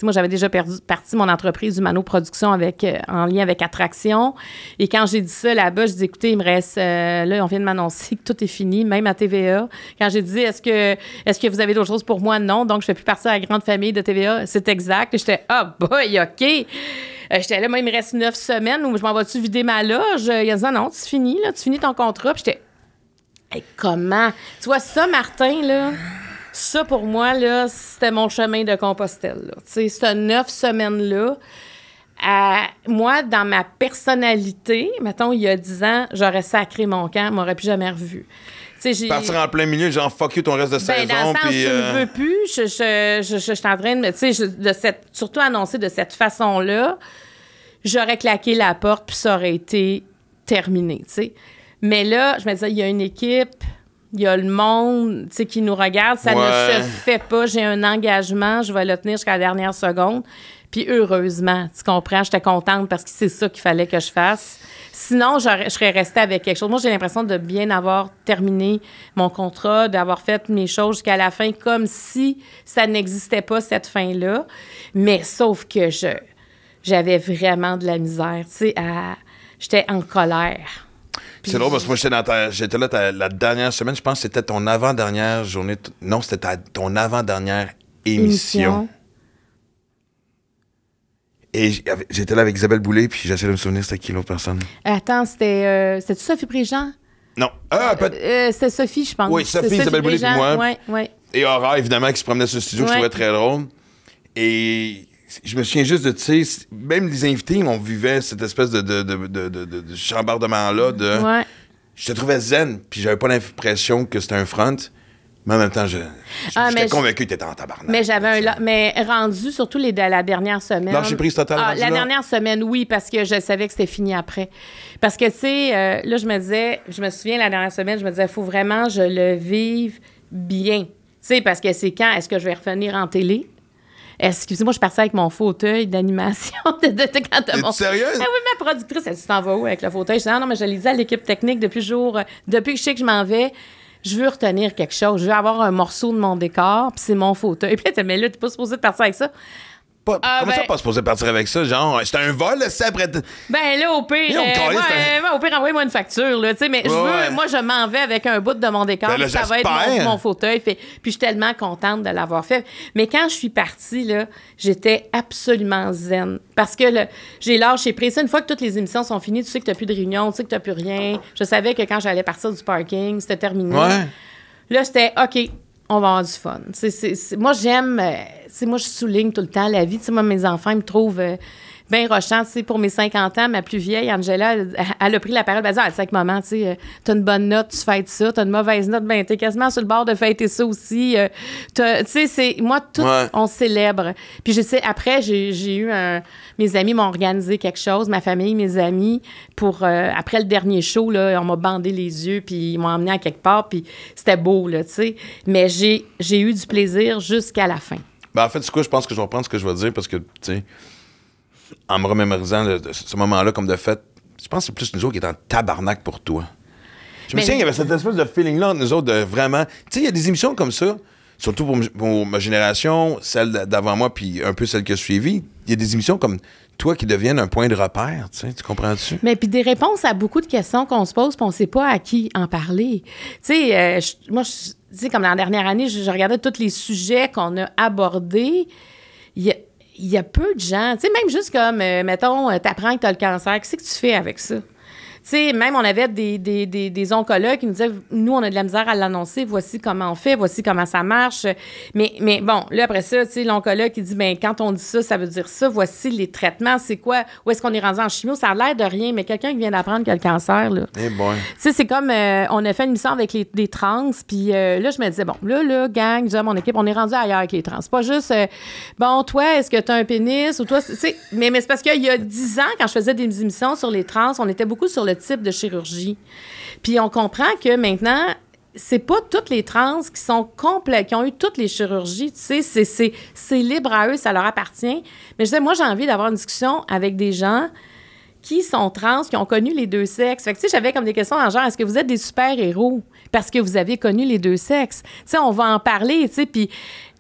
Moi, j'avais déjà parti mon entreprise Humano Production en lien avec Attraction. Et quand j'ai dit ça là-bas, je dis, écoutez, il me reste... là, on vient de m'annoncer que tout est fini, même à TVA. Quand j'ai dit, est-ce que vous avez d'autres choses pour moi? Non. Donc, je fais plus partie de la grande famille de TVA. C'est exact. J'étais, boy, OK. J'étais là, moi, il me reste 9 semaines où je m'en vais-tu vider ma loge? Il a dit, non, tu finis, là, tu finis ton contrat. Puis j'étais, hey, comment? Tu vois, ça, Martin, là... Ça, pour moi, là, c'était mon chemin de Compostelle. Tu sais, ces 9 semaines-là, moi, dans ma personnalité, mettons, il y a 10 ans, j'aurais sacré mon camp, je m'aurais plus jamais revu. Partir en plein milieu, genre fuck you ton reste de saison. Dans le sens où puis, je ne veux plus, je suis en train de... Tu sais, surtout annoncer de cette façon-là, j'aurais claqué la porte, puis ça aurait été terminé, tu sais. Mais là, je me disais, il y a une équipe, il y a le monde, tu sais, qui nous regarde. Ça ne se fait pas. J'ai un engagement, je vais le tenir jusqu'à la dernière seconde. Puis heureusement, tu comprends, j'étais contente parce que c'est ça qu'il fallait que je fasse. Sinon, je serais restée avec quelque chose. Moi, j'ai l'impression de bien avoir terminé mon contrat, d'avoir fait mes choses jusqu'à la fin, comme si ça n'existait pas, cette fin-là. Mais sauf que j'avais vraiment de la misère, tu sais, j'étais en colère. C'est drôle parce que moi, j'étais là la dernière semaine. Je pense que c'était ton avant-dernière journée. Non, c'était ton avant-dernière émission. Et j'étais là avec Isabelle Boulay, puis j'essaie de me souvenir c'était qui l'autre personne. Attends, c'était-tu Sophie Préjean? Non. C'était Sophie, je pense. Oui, Sophie, Isabelle Boulay, puis moi. Oui. Et Aura, évidemment, qui se promenait sur le studio, que je trouvais très drôle. Et je me souviens juste de, tu sais, même les invités, on vivait cette espèce de chambardement-là. Ouais. Je te trouvais zen, puis j'avais pas l'impression que c'était un front. Mais en même temps, j'étais convaincu que t'étais en tabarnak. Mais mais rendu, surtout la dernière semaine. Lâcher prise totale. La dernière semaine, oui, parce que je savais que c'était fini après. Parce que, tu sais, là, je me souviens, la dernière semaine, je me disais, il faut vraiment que je le vive bien. Tu sais, parce que c'est quand est-ce que je vais revenir en télé? Excusez-moi, je suis partie avec mon fauteuil d'animation. T'es sérieuse? Ah oui, ma productrice, elle dit, tu t'en vas où avec le fauteuil? Je dis, non, mais je l'ai dit à l'équipe technique depuis que je sais que je m'en vais. Je veux retenir quelque chose. Je veux avoir un morceau de mon décor, puis c'est mon fauteuil. Puis là, mais là, t'es pas supposé de partir avec ça. Comment ça, pas supposé partir avec ça? Genre, c'était un vol, ça, après... Ben là, au pire, envoyez-moi une facture, là, tu sais, mais moi, je m'en vais avec un bout de mon décor, ben là, ça va être mon fauteuil, puis je suis tellement contente de l'avoir fait. Mais quand je suis partie, là, j'étais absolument zen, parce que j'ai lâché prise. Une fois que toutes les émissions sont finies, tu sais que t'as plus de réunion, tu sais que t'as plus rien. Je savais que quand j'allais partir du parking, c'était terminé. Ouais. Là, c'était, OK, on va avoir du fun. Moi, j'aime... moi, je souligne tout le temps la vie. Moi, mes enfants, ils me trouvent bien rochant. Pour mes 50 ans, ma plus vieille, Angela, elle a pris la parole. Elle a dit, avec maman, t'as une bonne note, tu fêtes ça. T'as une mauvaise note, ben t'es quasiment sur le bord de fêter ça aussi. Moi, tout, on célèbre. Puis, je sais, après, j'ai eu mes amis m'ont organisé quelque chose, ma famille, mes amis, pour... après le dernier show, là, on m'a bandé les yeux, puis ils m'ont emmené à quelque part, puis c'était beau, là, tu sais. Mais j'ai eu du plaisir jusqu'à la fin. Ben, en fait, du coup, je pense que je vais reprendre ce que je vais dire, parce que, tu sais, en me remémorisant ce moment-là, comme de fait, je pense que c'est plus nous autres qui est en tabarnak pour toi. Je me souviens, il y avait cette espèce de feeling-là entre nous autres de vraiment... Tu sais, il y a des émissions comme ça, surtout pour ma génération, celle d'avant moi, puis un peu celle qui a suivi. Il y a des émissions comme toi qui deviennent un point de repère, tu sais, tu comprends-tu? Mais puis des réponses à beaucoup de questions qu'on se pose, puis on ne sait pas à qui en parler. Tu sais, moi, tu sais, comme la dernière année, je regardais tous les sujets qu'on a abordés. Il y a peu de gens, tu sais, même juste comme, mettons, t'apprends que t'as le cancer, qu'est-ce que tu fais avec ça? Tu sais, même on avait des oncologues qui nous disaient, nous, on a de la misère à l'annoncer, voici comment on fait, voici comment ça marche. Mais bon, là, après ça, tu sais, l'oncologue qui dit, ben quand on dit ça, ça veut dire ça, voici les traitements, c'est quoi, où est-ce qu'on est rendu en chimio, ça a l'air de rien, mais quelqu'un qui vient d'apprendre qu'il a le cancer, là. Eh bon. Tu sais, c'est comme, on a fait une émission avec des trans, puis là, je me disais, bon, là, gang, je disais à mon équipe, on est rendu ailleurs avec les trans. C'est pas juste, bon, toi, est-ce que t'as un pénis, ou toi, tu sais, mais c'est parce qu'il y a 10 ans, quand je faisais des émissions sur les trans, on était beaucoup sur le type de chirurgie. Puis on comprend que maintenant, c'est pas toutes les trans qui sont complètes, qui ont eu toutes les chirurgies, tu sais, c'est libre à eux, ça leur appartient. Mais je disais, moi, j'ai envie d'avoir une discussion avec des gens qui sont trans, qui ont connu les deux sexes. Fait que, tu sais, j'avais comme des questions en genre, est-ce que vous êtes des super-héros parce que vous avez connu les deux sexes? Tu sais, on va en parler, tu sais, puis...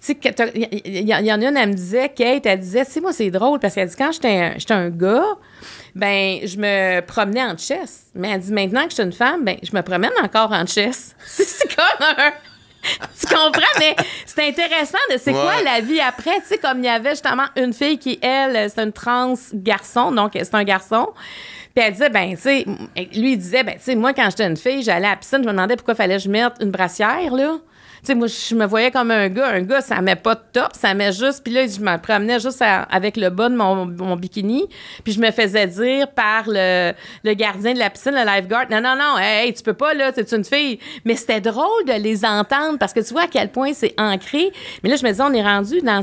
Tu sais, il y en a une, elle me disait, Kate, elle disait, tu sais, moi, c'est drôle, parce qu'elle dit, quand j'étais un gars, ben je me promenais en chess. Mais elle dit, maintenant que je suis une femme, ben je me promène encore en chess. C'est comme un... Tu comprends? Mais c'est intéressant de c'est quoi la vie après. Tu sais, comme il y avait justement une fille qui, elle, c'est une trans garçon, donc c'est un garçon. Puis elle disait, ben, tu sais, lui, il disait, ben, tu sais, moi, quand j'étais une fille, j'allais à la piscine, je me demandais pourquoi fallait que je mette une brassière, là. Tu sais, moi, je me voyais comme un gars. Un gars, ça met pas de top, ça met juste... Puis là, je me promenais juste avec le bas de mon bikini. Puis je me faisais dire par le gardien de la piscine, le lifeguard, non, hey, tu peux pas, là, t'es une fille. Mais c'était drôle de les entendre parce que tu vois à quel point c'est ancré. Mais là, je me disais, on est rendu dans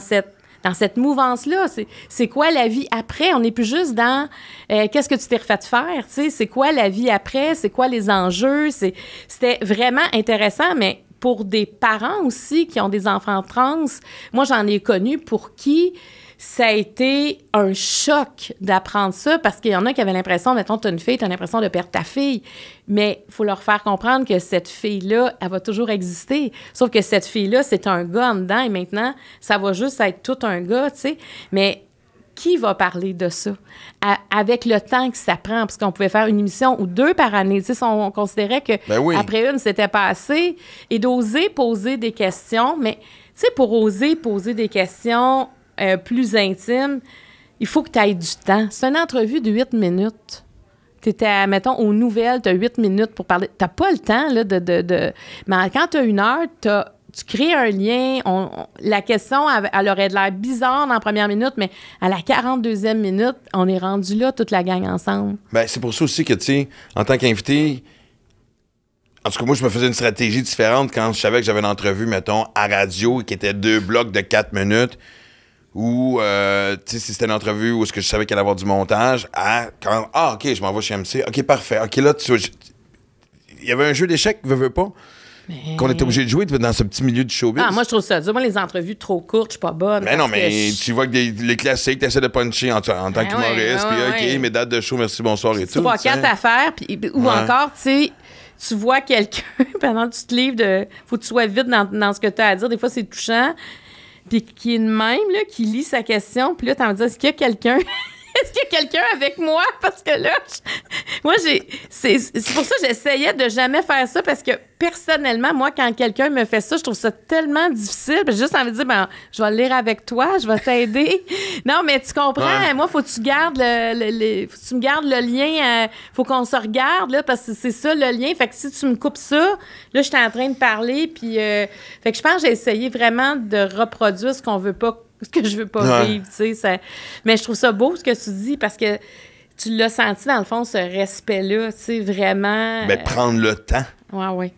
dans cette mouvance-là. C'est quoi la vie après? On n'est plus juste dans qu'est-ce que tu t'es refait faire? Tu sais, c'est quoi la vie après? C'est quoi les enjeux? C'était vraiment intéressant, mais pour des parents aussi qui ont des enfants trans, moi, j'en ai connu pour qui ça a été un choc d'apprendre ça parce qu'il y en a qui avaient l'impression, mettons, tu as une fille, tu as l'impression de perdre ta fille. Mais il faut leur faire comprendre que cette fille-là, elle va toujours exister. Sauf que cette fille-là, c'est un gars en dedans et maintenant, ça va juste être tout un gars, tu sais. Mais qui va parler de ça? Avec le temps que ça prend, parce qu'on pouvait faire une émission ou 2 par année. Tu sais, si on considérait que après une, c'était pas assez. Et d'oser poser des questions, mais tu sais, pour oser poser des questions plus intimes, il faut que tu aies du temps. C'est une entrevue de 8 minutes. Tu étais, mettons, aux nouvelles, tu as 8 minutes pour parler. Tu n'as pas le temps, là, Mais quand tu as 1 heure, tu crées un lien. La question, elle aurait de l'air bizarre dans la première minute, mais à la 42e minute, on est rendu là, toute la gang ensemble. Ben, c'est pour ça aussi que, tu sais, en tant qu'invité, en tout cas, moi, je me faisais une stratégie différente quand je savais que j'avais une entrevue, mettons, à radio, qui était 2 blocs de 4 minutes, ou, tu sais, si c'était une entrevue où est-ce que je savais qu'il allait avoir du montage, OK, je m'en vais chez MC. OK, parfait. OK, là, il y avait un jeu d'échecs, veux pas, qu'on était obligé de jouer dans ce petit milieu du showbiz. Moi, je trouve ça dur. Moi, les entrevues trop courtes, je suis pas bonne. Mais non, mais tu vois que les classiques, tu essaies de puncher en tant qu'humoriste, puis OK, mes dates de show, merci, bonsoir et tout. 3-4 affaires, ou encore, tu sais, tu vois quelqu'un, pendant que tu te livres, faut que tu sois vite dans ce que tu as à dire. Des fois, c'est touchant. Puis qui est de même, là, qui lit sa question, puis là, t'en vas dire, est-ce qu'il y a quelqu'un... Est-ce qu'il y a quelqu'un avec moi? Parce que là, c'est pour ça que j'essayais de jamais faire ça, parce que personnellement, moi, quand quelqu'un me fait ça, je trouve ça tellement difficile. J'ai juste envie de dire, je vais le lire avec toi, je vais t'aider. Non, mais tu comprends, moi, faut que tu gardes faut que tu me gardes le lien, faut qu'on se regarde, là, parce que c'est ça, le lien. Fait que si tu me coupes ça, là, j'étais en train de parler, puis... fait que je pense que j'ai essayé vraiment de reproduire ce qu'on veut pas, ce que je veux pas vivre, tu sais. Mais je trouve ça beau, ce que tu dis, parce que tu l'as senti, dans le fond, ce respect-là, tu sais, vraiment... Mais prendre le temps. Oui.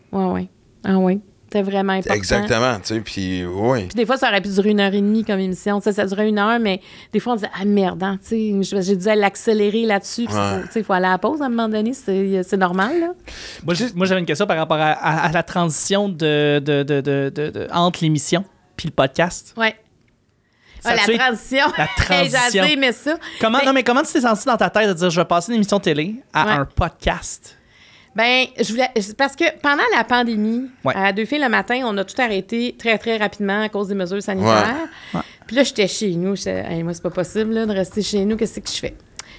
Ah oui, c'était vraiment important. Exactement, tu sais, puis oui. Puis des fois, ça aurait pu durer 1h30 comme émission. Tu sais, ça durait 1 heure, mais des fois, on disait « Ah, merde, hein, tu sais, j'ai dû l'accélérer là-dessus. » Tu sais, il faut aller à la pause à un moment donné, c'est normal, là. Moi, j'avais une question par rapport à la transition entre l'émission puis le podcast. Oui. La transition. La transition. J'ai assez aimé ça. Comment tu t'es senti dans ta tête de dire je vais passer d'une émission télé à un podcast? Ben, parce que pendant la pandémie, à 2 filles le matin, on a tout arrêté très, très rapidement à cause des mesures sanitaires. Puis là, j'étais chez nous. Moi, c'est pas possible là, de rester chez nous. Qu'est-ce que je fais?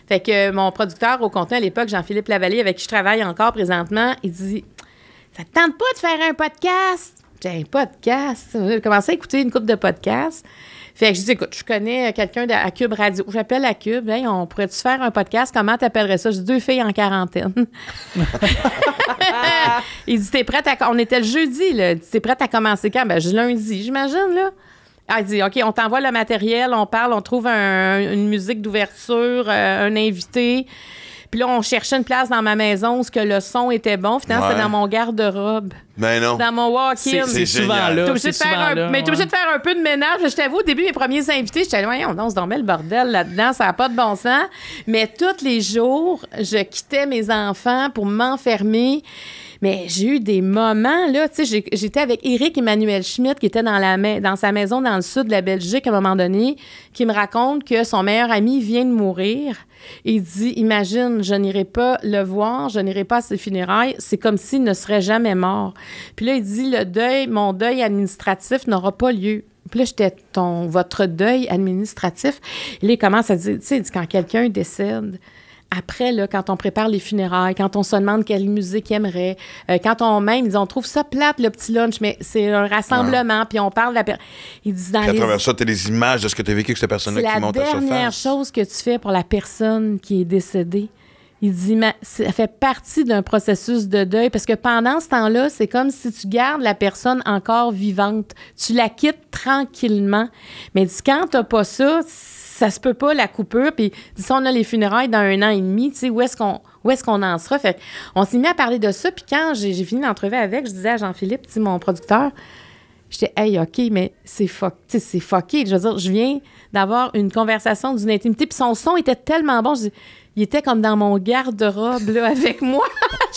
Fait que mon producteur au contenu à l'époque, Jean-Philippe Lavallée, avec qui je travaille encore présentement, il dit « Ça te tente pas de faire un podcast? » J'ai un podcast. J'ai commencé à écouter une couple de podcasts. Fait que je dis, écoute, je connais quelqu'un à Cube Radio. J'appelle à Cube. Hey, on pourrait-tu faire un podcast? Comment t'appellerais ça? J'ai 2 filles en quarantaine. Il dit, t'es prête à... On était le jeudi, là. T'es prête à commencer quand? Ben, lundi, j'imagine, là. Il dit, OK, on t'envoie le matériel, on parle, on trouve une musique d'ouverture, un invité. Puis là, on cherchait une place dans ma maison où le son était bon. Finalement, c'était dans mon garde-robe. Ben non. Dans mon walk-in. C'est souvent là. T'es obligé de faire un peu de ménage. Je t'avoue, au début, mes premiers invités, j'étais là, on se dormait le bordel là-dedans, ça n'a pas de bon sens. Mais tous les jours, je quittais mes enfants pour m'enfermer. Mais j'ai eu des moments, là, tu sais, j'étais avec Éric Emmanuel Schmitt, qui était dans sa maison dans le sud de la Belgique à un moment donné, qui me raconte que son meilleur ami vient de mourir. Il dit, imagine, je n'irai pas le voir, je n'irai pas à ses funérailles, c'est comme s'il ne serait jamais mort. Puis là, il dit, mon deuil administratif n'aura pas lieu. Puis là, j'étais, votre deuil administratif. Et là, il commence à dire, tu sais, quand quelqu'un décède, après, là, quand on prépare les funérailles, quand on se demande quelle musique il aimerait, quand on trouve ça plate, le petit lunch, mais c'est un rassemblement, puis on parle de la personne. Il dit à travers ça, tu as des images de ce que tu as vécu avec cette personne-là qui monte à la surface. C'est la dernière chose que tu fais pour la personne qui est décédée. Il dit, ça fait partie d'un processus de deuil, parce que pendant ce temps-là, c'est comme si tu gardes la personne encore vivante. Tu la quittes tranquillement. Mais il dit, quand t'as pas ça, ça se peut pas, la coupure. Puis, si on a les funérailles dans 1 an et demi, tu sais, où est-ce qu'on en sera? Fait on s'est mis à parler de ça. Puis, quand j'ai fini l'entrevue avec, je disais à Jean-Philippe, mon producteur, J'étais, hey, OK, mais c'est fucké. Je veux dire, je viens d'avoir une conversation d'une intimité. Puis son son était tellement bon. Il était comme dans mon garde-robe là, avec moi,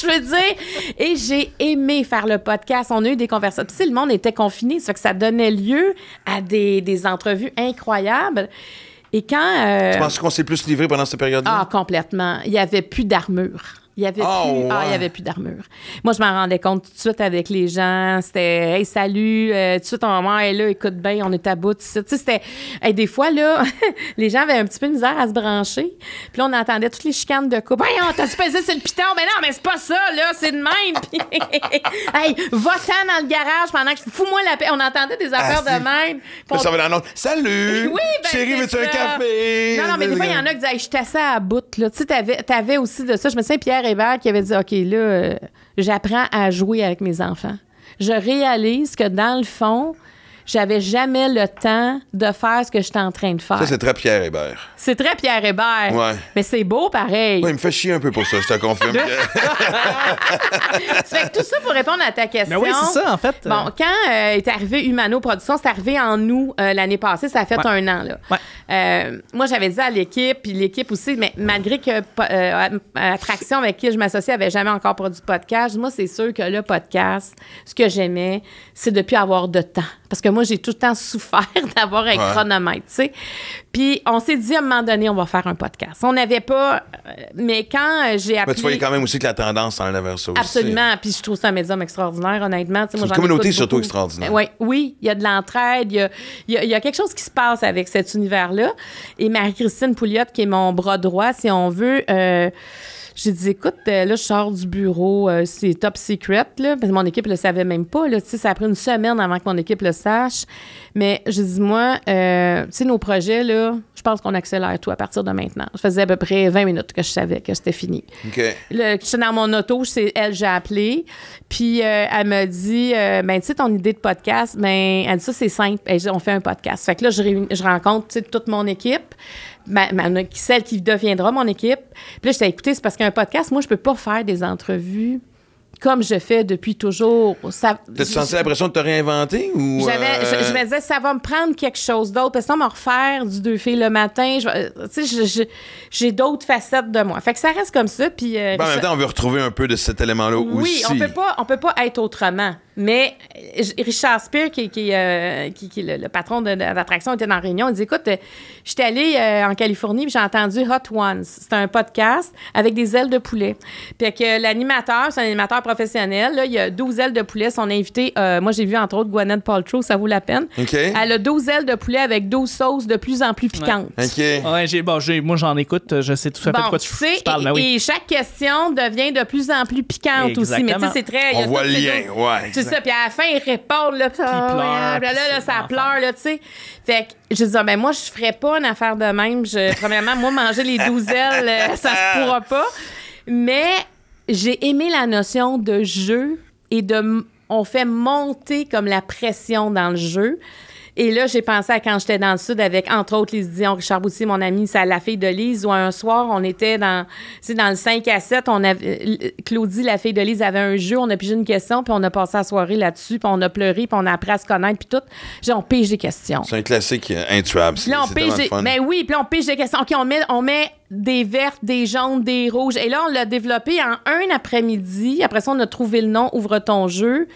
je veux dire. Et j'ai aimé faire le podcast. On a eu des conversations. Puis le monde était confiné, ça fait que ça donnait lieu à des entrevues incroyables. Et quand... Tu penses qu'on s'est plus livré pendant cette période-là? Ah, complètement. Il n'y avait plus d'armure. Il n'y avait plus d'armure. Moi, je m'en rendais compte tout de suite avec les gens. C'était « Hey, salut! » Tout de suite, on m'a dit « Hey, là, écoute bien, on est à bout. » Tu sais, c'était... Hey, des fois, là, les gens avaient un petit peu de misère à se brancher. Puis là, on entendait toutes les chicanes de couple. « Hey, on t'a-tu pesé sur le piton? » « Mais non, mais c'est pas ça, là, c'est de même. » Puis « Hey, va-t'en dans le garage pendant que je... Fous-moi la paix. » On entendait des affaires de même. Puis ça va dans l'autre. « Salut! Oui, ben, Chérie, veux-tu un café? » Non, mais des fois, il y en a qui disaient hey, « Je t'assais à bout. » là. Tu sais, t'avais aussi de ça. Je me souviens, Pierre Hébert qui avait dit OK, là, j'apprends à jouer avec mes enfants. Je réalise que dans le fond, j'avais jamais le temps de faire ce que j'étais en train de faire. Ça, c'est très Pierre Hébert. C'est très Pierre Hébert. Ouais. Mais c'est beau pareil. Ouais, il me fait chier un peu pour ça, je te confirme. Ça fait que tout ça pour répondre à ta question. Mais oui, c'est ça, en fait. Bon, quand est arrivé Humano Production, c'est arrivé en août l'année passée, ça a fait un an, là. Ouais. Moi, j'avais dit à l'équipe, puis l'équipe aussi, mais malgré que Attraction avec qui je m'associe avait jamais encore produit de podcast, moi, c'est sûr que le podcast, ce que j'aimais, c'est de plus avoir de temps. Parce que moi, j'ai tout le temps souffert d'avoir un chronomètre, tu sais. Puis, on s'est dit, à un moment donné, on va faire un podcast. On n'avait pas... mais quand j'ai appelé... Mais tu voyais quand même aussi que la tendance s'en allait vers ça aussi. Absolument. Puis, je trouve ça un médium extraordinaire, honnêtement. C'est une communauté surtout extraordinaire. Oui, il y a de l'entraide. Il y a quelque chose qui se passe avec cet univers-là. Et Marie-Christine Pouliot, qui est mon bras droit, si on veut... j'ai dit, écoute, là, je sors du bureau, c'est top secret, là, parce que mon équipe ne le savait même pas, là, tu sais, ça a pris une semaine avant que mon équipe le sache. Mais j'ai dit, moi, tu sais, nos projets, là, je pense qu'on accélère tout à partir de maintenant. Ça faisait à peu près 20 minutes que je savais que c'était fini. OK. J'étais dans mon auto, c'est elle, j'ai appelé, puis elle me dit, ben, tu sais, ton idée de podcast, ben, elle dit, ça, c'est simple, on fait un podcast. Fait que là, je rencontre, tu sais, toute mon équipe, celle qui deviendra mon équipe. Puis là, je t'ai écouté, c'est parce qu'un podcast, moi, je peux pas faire des entrevues comme je fais depuis toujours. T'as-tu senti l'impression de te réinventer? Ou je me disais, ça va me prendre quelque chose d'autre. Parce que ça, me refaire du 2 filles le matin, tu sais, j'ai d'autres facettes de moi. Fait que ça reste comme ça. Puis, en même temps, on veut retrouver un peu de cet élément-là aussi. Oui, on peut pas être autrement. Mais Richard Spear, qui est le patron de l'attraction, était dans la réunion. Il dit, écoute, j'étais allée en Californie puis j'ai entendu Hot Ones. C'est un podcast avec des ailes de poulet. Puis que l'animateur, c'est un animateur professionnel. Là, il y a 12 ailes de poulet. Son invité, moi, j'ai vu entre autres Gwyneth Paltrow, ça vaut la peine. Okay. Elle a 12 ailes de poulet avec 12 sauces de plus en plus piquantes. Ouais. OK. Ouais, moi, j'en écoute. Je sais tout à fait de quoi tu parles. Mais oui. Et chaque question devient de plus en plus piquante aussi. Mais tu sais, c'est très... On voit le lien, ouais. C'est ça. Puis à la fin, ils répondent, là, ça pleure, là, tu sais. Fait que je dis, ben moi, je ferais pas une affaire de même. Premièrement, moi, manger les 12 ailes, ça se pourra pas. Mais j'ai aimé la notion de jeu et on fait monter comme la pression dans le jeu. Et là, j'ai pensé à quand j'étais dans le Sud avec, entre autres, Lise Dion, Richard Boutier, mon ami, c'est la fille de Lise, où un soir, on était dans le 5 à 7, Claudie, la fille de Lise, avait un jeu, on a pigé une question, puis on a passé la soirée là-dessus, puis on a pleuré, puis on a appris à se connaître, puis tout. On pige des questions. C'est un classique intuable. Puis là, on pige des... Mais oui, puis là, on pige des questions. OK, on met des vertes, des jaunes, des rouges. Et là, on l'a développé en un après-midi. Après ça, on a trouvé le nom « Ouvre ton jeu ».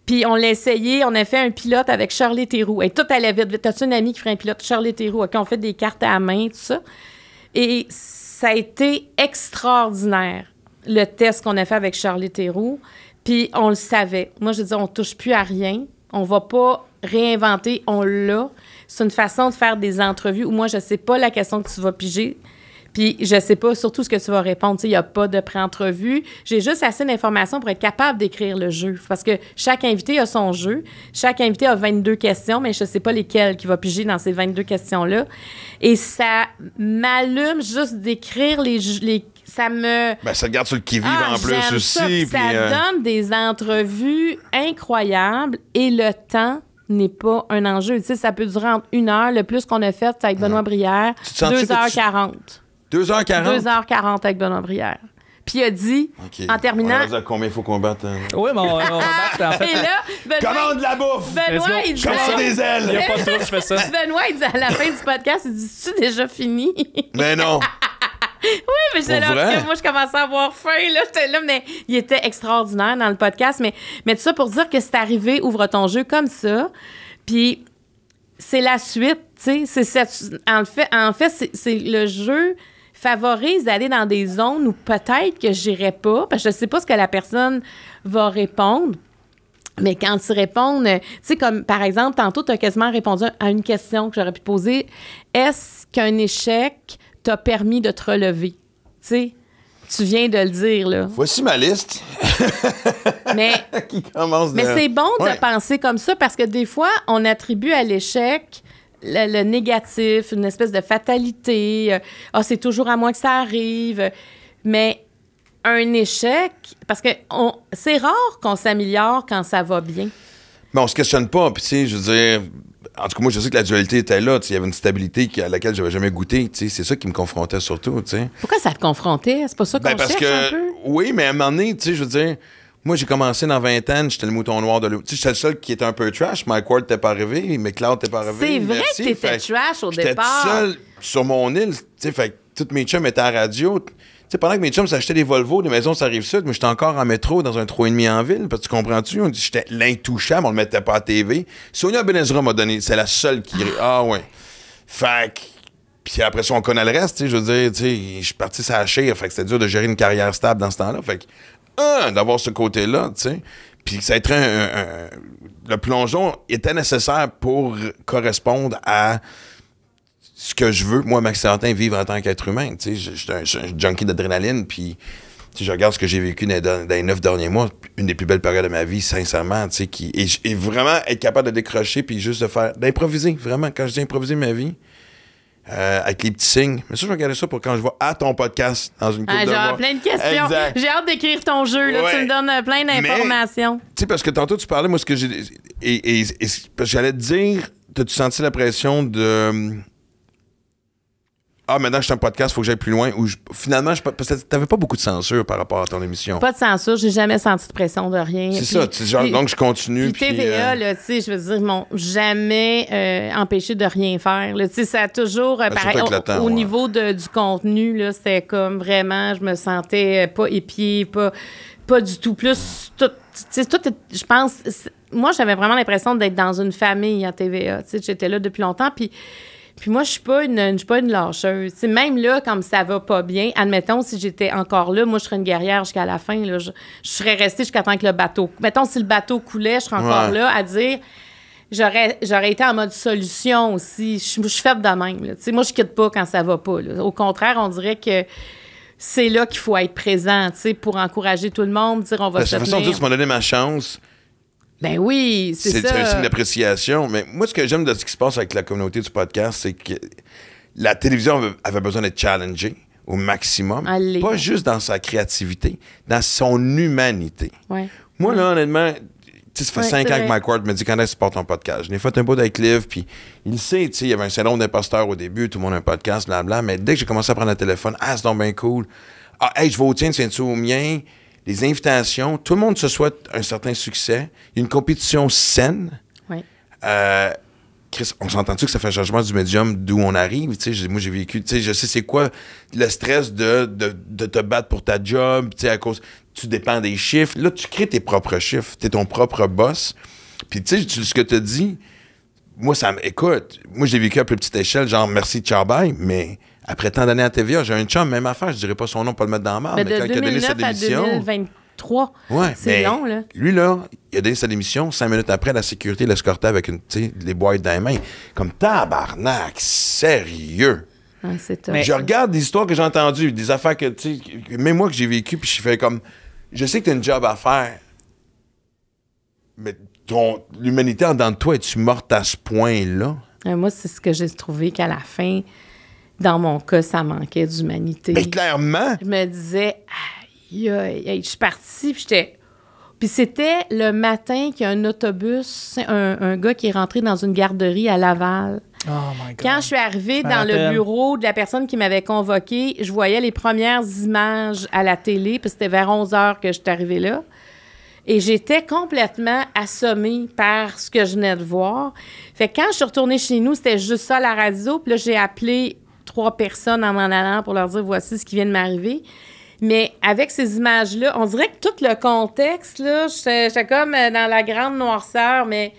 Puis on l'a essayé, on a fait un pilote avec Charlie Théroux. Et tout allait vite. T'as-tu une amie qui ferait un pilote? Charlie Théroux, OK, on fait des cartes à la main, tout ça. Et ça a été extraordinaire, le test qu'on a fait avec Charlie Théroux. Puis on le savait. Moi, je dis, on touche plus à rien. On va pas réinventer, on l'a. C'est une façon de faire des entrevues où moi, je sais pas la question que tu vas piger. Puis je sais pas surtout ce que tu vas répondre. Il n'y a pas de pré-entrevue. J'ai juste assez d'informations pour être capable d'écrire le jeu. Parce que chaque invité a son jeu. Chaque invité a 22 questions, mais je sais pas lesquelles qu'il va piger dans ces 22 questions-là. Et ça m'allume juste d'écrire ça me... Ben, ça te garde sur le qui-vive en plus aussi. Ça, puis ça donne des entrevues incroyables et le temps n'est pas un enjeu. Tu sais, ça peut durer entre 1 heure. Le plus qu'on a fait, c'est avec Benoît Brière, 2h40. 2h40? 2h40 avec Benoît Brière. Puis il a dit, OK. en terminant... On va dire combien il faut qu'on batte. Oui, mais on va battre, en fait. Et là, Benoît, Commande de la bouffe! Benoît, il disait... Commande des Il n'y ailes! a pas de trouble, je fais ça. Benoît, il dit à la fin du podcast, il dit, c'est-tu déjà fini? Mais non! Mais j'étais là, Pour en tout vrai? cas, moi, je commençais à avoir faim, là. J'étais là, mais il était extraordinaire dans le podcast. Mais tout ça pour dire que c'est arrivé, ouvre ton jeu comme ça. Puis c'est la suite, tu sais. En fait, c'est le jeu favorise d'aller dans des zones où peut-être que j'irais pas, parce que je sais pas ce que la personne va répondre. Mais quand tu réponds, tu sais, comme par exemple, tantôt, tu as quasiment répondu à une question que j'aurais pu poser. Est-ce qu'un échec t'a permis de te relever? Tu sais, tu viens de le dire, là. Voici ma liste. Mais, Qui commence de... mais c'est bon Ouais. de penser comme ça parce que des fois, on attribue à l'échec le négatif, une espèce de fatalité. C'est toujours à moi que ça arrive. Mais un échec, parce que c'est rare qu'on s'améliore quand ça va bien. Mais on se questionne pas. Puis, tu sais, je veux dire, en tout cas, moi, je sais que la dualité était là. Tu sais, il y avait une stabilité à laquelle j'avais jamais goûté. Tu sais, c'est ça qui me confrontait surtout, tu sais. Pourquoi ça te confrontait? C'est pas ça qu'on Parce cherche un que, peu? oui, mais à un moment donné, tu sais, je veux dire, moi, j'ai commencé dans 20 ans, j'étais le mouton noir de l'eau. Tu sais, j'étais le seul qui était un peu trash. Mike Ward t'es pas arrivé, McLeod t'es pas arrivé. C'est vrai Merci. que t'étais Fait trash au j'étais départ. tout seul sur mon île. Tu sais, fait que tous mes chums étaient à la radio. Tu sais, pendant que mes chums s'achetaient des Volvo, des maisons, ça arrive sud, moi, j'étais encore en métro dans un 3,5 en ville. Parce que tu comprends-tu? On dit j'étais l'intouchable, on le mettait pas à TV. Sonia Benezra m'a donné, c'est la seule qui... Ah ouais. Fait que... Puis après ça, on connaît le reste, tu sais, je veux dire, tu sais, je suis parti sur la chire, fait que c'était dur de gérer une carrière stable dans ce temps-là. Fait que, d'avoir ce côté-là, tu sais. Puis ça a été le plongeon était nécessaire pour correspondre à ce que je veux, moi, Max Salentin, vivre en tant qu'être humain. Tu sais, je suis un junkie d'adrénaline, puis tu sais, je regarde ce que j'ai vécu dans les 9 derniers mois, une des plus belles périodes de ma vie, sincèrement, tu sais, et vraiment être capable de décrocher, puis juste d'improviser, vraiment, quand je dis improviser ma vie, avec les petits signes. Mais ça, je vais regarder ça pour quand je vais à ton podcast dans une couple de mois. J'ai plein de questions. Exact. J'ai hâte d'écrire ton jeu. Là. Ouais. Tu me donnes plein d'informations. Tu sais, parce que tantôt, tu parlais, moi, ce que j'ai... Et parce que j'allais te dire, t'as-tu senti la pression de... Maintenant, je suis un podcast, il faut que j'aille plus loin. Finalement, parce que t'avais pas beaucoup de censure par rapport à ton émission. Pas de censure. J'ai jamais senti de pression de rien. C'est ça. Genre, donc, je continue. Puis TVA, là, tu sais, je veux dire, ils m'ont jamais empêché de rien faire. Tu sais, ça a toujours... pareil, au niveau du contenu, là, c'était comme vraiment... Je me sentais pas épiée, pas du tout. Plus, tout, je pense... Moi, j'avais vraiment l'impression d'être dans une famille à TVA. Tu sais, j'étais là depuis longtemps, puis moi, je suis pas une lâcheuse. T'sais, même là, comme ça va pas bien, admettons, si j'étais encore là, moi, je serais une guerrière jusqu'à la fin. Là, je serais restée jusqu'à temps que le bateau... Mettons, si le bateau coulait, je serais encore là à dire... J'aurais été en mode solution aussi. Je suis faible de même. Là. Moi, je quitte pas quand ça va pas. Là. Au contraire, on dirait que c'est là qu'il faut être présent pour encourager tout le monde, dire on va se tenir. De toute façon, tu m'as donné ma chance. Ben oui, c'est ça. C'est un signe d'appréciation. Mais moi, ce que j'aime de ce qui se passe avec la communauté du podcast, c'est que la télévision avait besoin d'être challengée au maximum. Allez. Pas juste dans sa créativité, dans son humanité. Ouais. Moi, là, honnêtement, ça fait 5 ans que Mike Ward me dit quand est-ce que tu portes ton podcast. Je l'ai fait un bout avec Liv, puis il sait, il y avait un syndrome d'imposteur au début, tout le monde a un podcast, blablabla, mais dès que j'ai commencé à prendre le téléphone, c'est donc bien cool. Hey, je vais au tien, tu viens-tu au mien? Les invitations, tout le monde se souhaite un certain succès. Il y a une compétition saine. Oui. Chris, on s'entend-tu que ça fait un changement du médium d'où on arrive? Moi, j'ai vécu, je sais c'est quoi le stress de te battre pour ta job, à cause, tu dépends des chiffres. Là, tu crées tes propres chiffres, tu es ton propre boss. Puis, ce que tu as dit, moi, écoute, moi, j'ai vécu à plus petite échelle, genre merci, ciao, bye, mais après tant d'années à TVA, j'ai un chum, même affaire, je dirais pas son nom, pas le mettre dans la marde, Mais mais de quand il a donné sa 2009 à démission... 2023, c'est long, là. Lui, là, il a donné sa démission, 5 minutes après, la sécurité l'escortait avec les boîtes dans les mains. Comme tabarnak, sérieux. Ouais, c'est top. Je regarde des histoires que j'ai entendues, des affaires que, même moi que j'ai vécues, puis je fais comme, je sais que tu as une job à faire, mais l'humanité en dedans de toi, es-tu morte à ce point-là? Moi, c'est ce que j'ai trouvé qu'à la fin, dans mon cas, ça manquait d'humanité. Mais clairement! Je me disais, aïe, je suis partie, puis j'étais... Puis c'était le matin qu'il y a un autobus, un gars qui est rentré dans une garderie à Laval. Oh my God. Quand je suis arrivée Je me dans le rappelle. bureau de la personne qui m'avait convoquée, je voyais les premières images à la télé, puis c'était vers 11 h que je suis arrivée là. Et j'étais complètement assommée par ce que je venais de voir. Fait que quand je suis retournée chez nous, c'était juste ça, la radio. Puis là, j'ai appelé 3 personnes en m'en allant pour leur dire, voici ce qui vient de m'arriver. Mais avec ces images-là, on dirait que tout le contexte, là, j'étais comme dans la grande noirceur, mais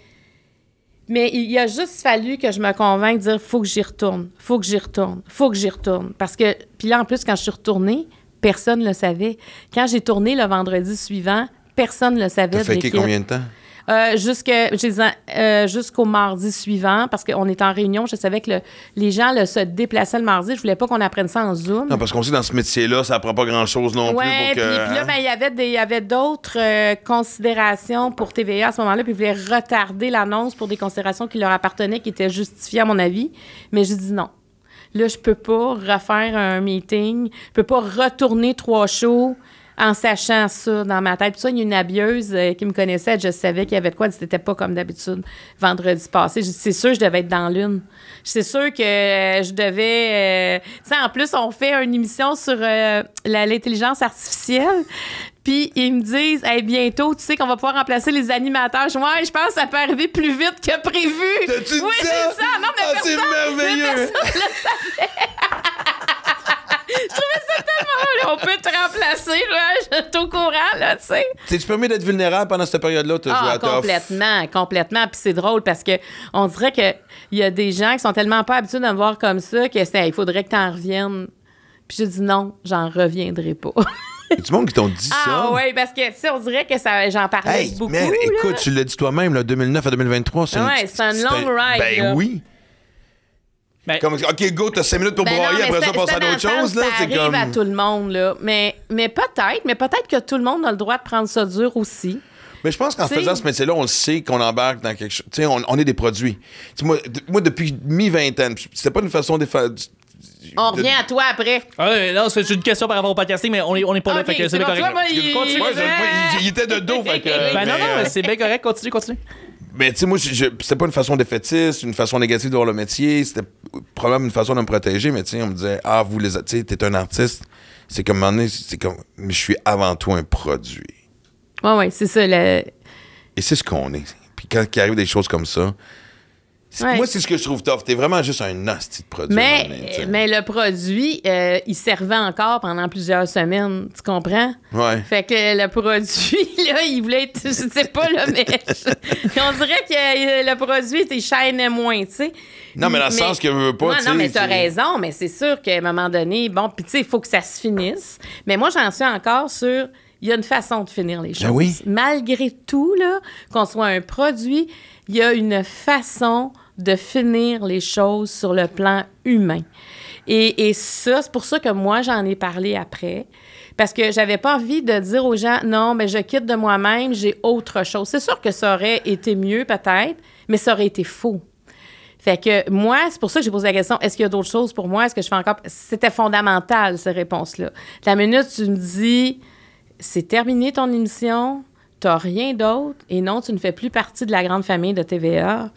il a juste fallu que je me convainque de dire, faut que j'y retourne, faut que j'y retourne, faut que j'y retourne. Parce que, puis là, en plus, quand je suis retournée, personne ne le savait. Quand j'ai tourné le vendredi suivant, personne ne le savait. T'as fait d'équipe. combien de temps? Jusqu'au mardi suivant, parce qu'on était en réunion, je savais que les gens se déplaçaient le mardi. Je voulais pas qu'on apprenne ça en Zoom. Non, parce qu'on sait dans ce métier-là, ça prend pas grand-chose non plus Ouais, pour que... puis là, ben, il y avait d'autres considérations pour TVA à ce moment-là, puis ils voulaient retarder l'annonce pour des considérations qui leur appartenaient, qui étaient justifiées à mon avis. Mais j'ai dit non. Là, je peux pas refaire un meeting, je peux pas retourner 3 shows en sachant ça dans ma tête. Puis ça, il y a une habilleuse qui me connaissait, je savais qu'il y avait de quoi, c'était pas comme d'habitude vendredi passé. J'ai dit, c'est sûr que je devais être dans l'une. C'est sûr que je devais... tu sais, en plus, on fait une émission sur l'intelligence artificielle. Puis ils me disent, hey, bientôt, tu sais qu'on va pouvoir remplacer les animateurs. Je dis, ouais, je pense que ça peut arriver plus vite que prévu. T'as-tu dit oui, ça? c'est ça. Non, mais Ah, c'est merveilleux. Je trouvais ça tellement... On peut te remplacer, là. Je suis au courant, là, tu sais. T'es-tu permis d'être vulnérable pendant cette période-là? T'as joué à tough? Complètement. Puis c'est drôle parce que on dirait qu'il y a des gens qui sont tellement pas habitués de me voir comme ça que il faudrait que t'en reviennes. Puis j'ai dit non, j'en reviendrai pas. Y a du monde qui t'ont dit ça? Ah oui, parce que, tu sais, on dirait que j'en parlais Hey, beaucoup, man, là. écoute, tu l'as dit toi-même, là, 2009 à 2023, c'est c'est un long ride, Ben là. oui. Ben, Comme, OK, go, t'as 5 minutes pour Ben non, broyer, mais après ça, c'est- passer à c'est d'autres dans le choses, sens, là. ça C'est arrive comme... à tout le monde, là. Mais peut-être que tout le monde a le droit de prendre ça dur aussi. Mais je pense qu'en T'sais- faisant ce métier-là, on le sait qu'on embarque dans quelque chose. Tu sais, on est des produits. T'sais, moi, depuis mi-vingtaine, c'était pas une façon de faire... On revient à toi après. non, c'est une question par rapport au podcasting, mais on est pas là, Ok, fait que c'est c'est bien bon, correct. toi, moi, il- Continue. Moi, il était de dos, fait que... Ben non, mais, non, c'est bien correct, continue. Mais tu sais, moi, c'était pas une façon défaitiste, une façon négative de voir le métier. C'était probablement une façon de me protéger, mais tu sais, on me disait, ah, tu sais, t'es un artiste. C'est comme, à un moment donné, c'est comme, mais je suis avant tout un produit. Oui, c'est ça. Et c'est ce qu'on est. Puis quand il arrive des choses comme ça, Ouais. moi, c'est ce que je trouve tough. T'es vraiment juste un hostie de produit. à un moment donné, tu sais. Mais le produit, il servait encore pendant plusieurs semaines. Tu comprends? Ouais. Fait que le produit, là, il voulait être... Je sais pas, là, mais... on dirait que le produit, il chaînait moins, tu sais. Non, mais dans le sens que je veux pas, tu sais, Non, mais t'as c'est- raison, mais c'est sûr qu'à un moment donné, bon, puis tu sais, il faut que ça se finisse. Mais moi, j'en suis encore sur... Il y a une façon de finir les choses. Ben oui. Malgré tout, là, qu'on soit un produit, il y a une façon de finir les choses sur le plan humain. Et ça, c'est pour ça que moi, j'en ai parlé après. Parce que j'avais pas envie de dire aux gens, non, mais je quitte de moi-même, j'ai autre chose. C'est sûr que ça aurait été mieux, peut-être, mais ça aurait été faux. Fait que moi, c'est pour ça que j'ai posé la question, est-ce qu'il y a d'autres choses pour moi? Est-ce que je fais encore... C'était fondamental, ces réponses-là. La minute, tu me dis, c'est terminé ton émission, t'as rien d'autre, et non, tu ne fais plus partie de la grande famille de TVA.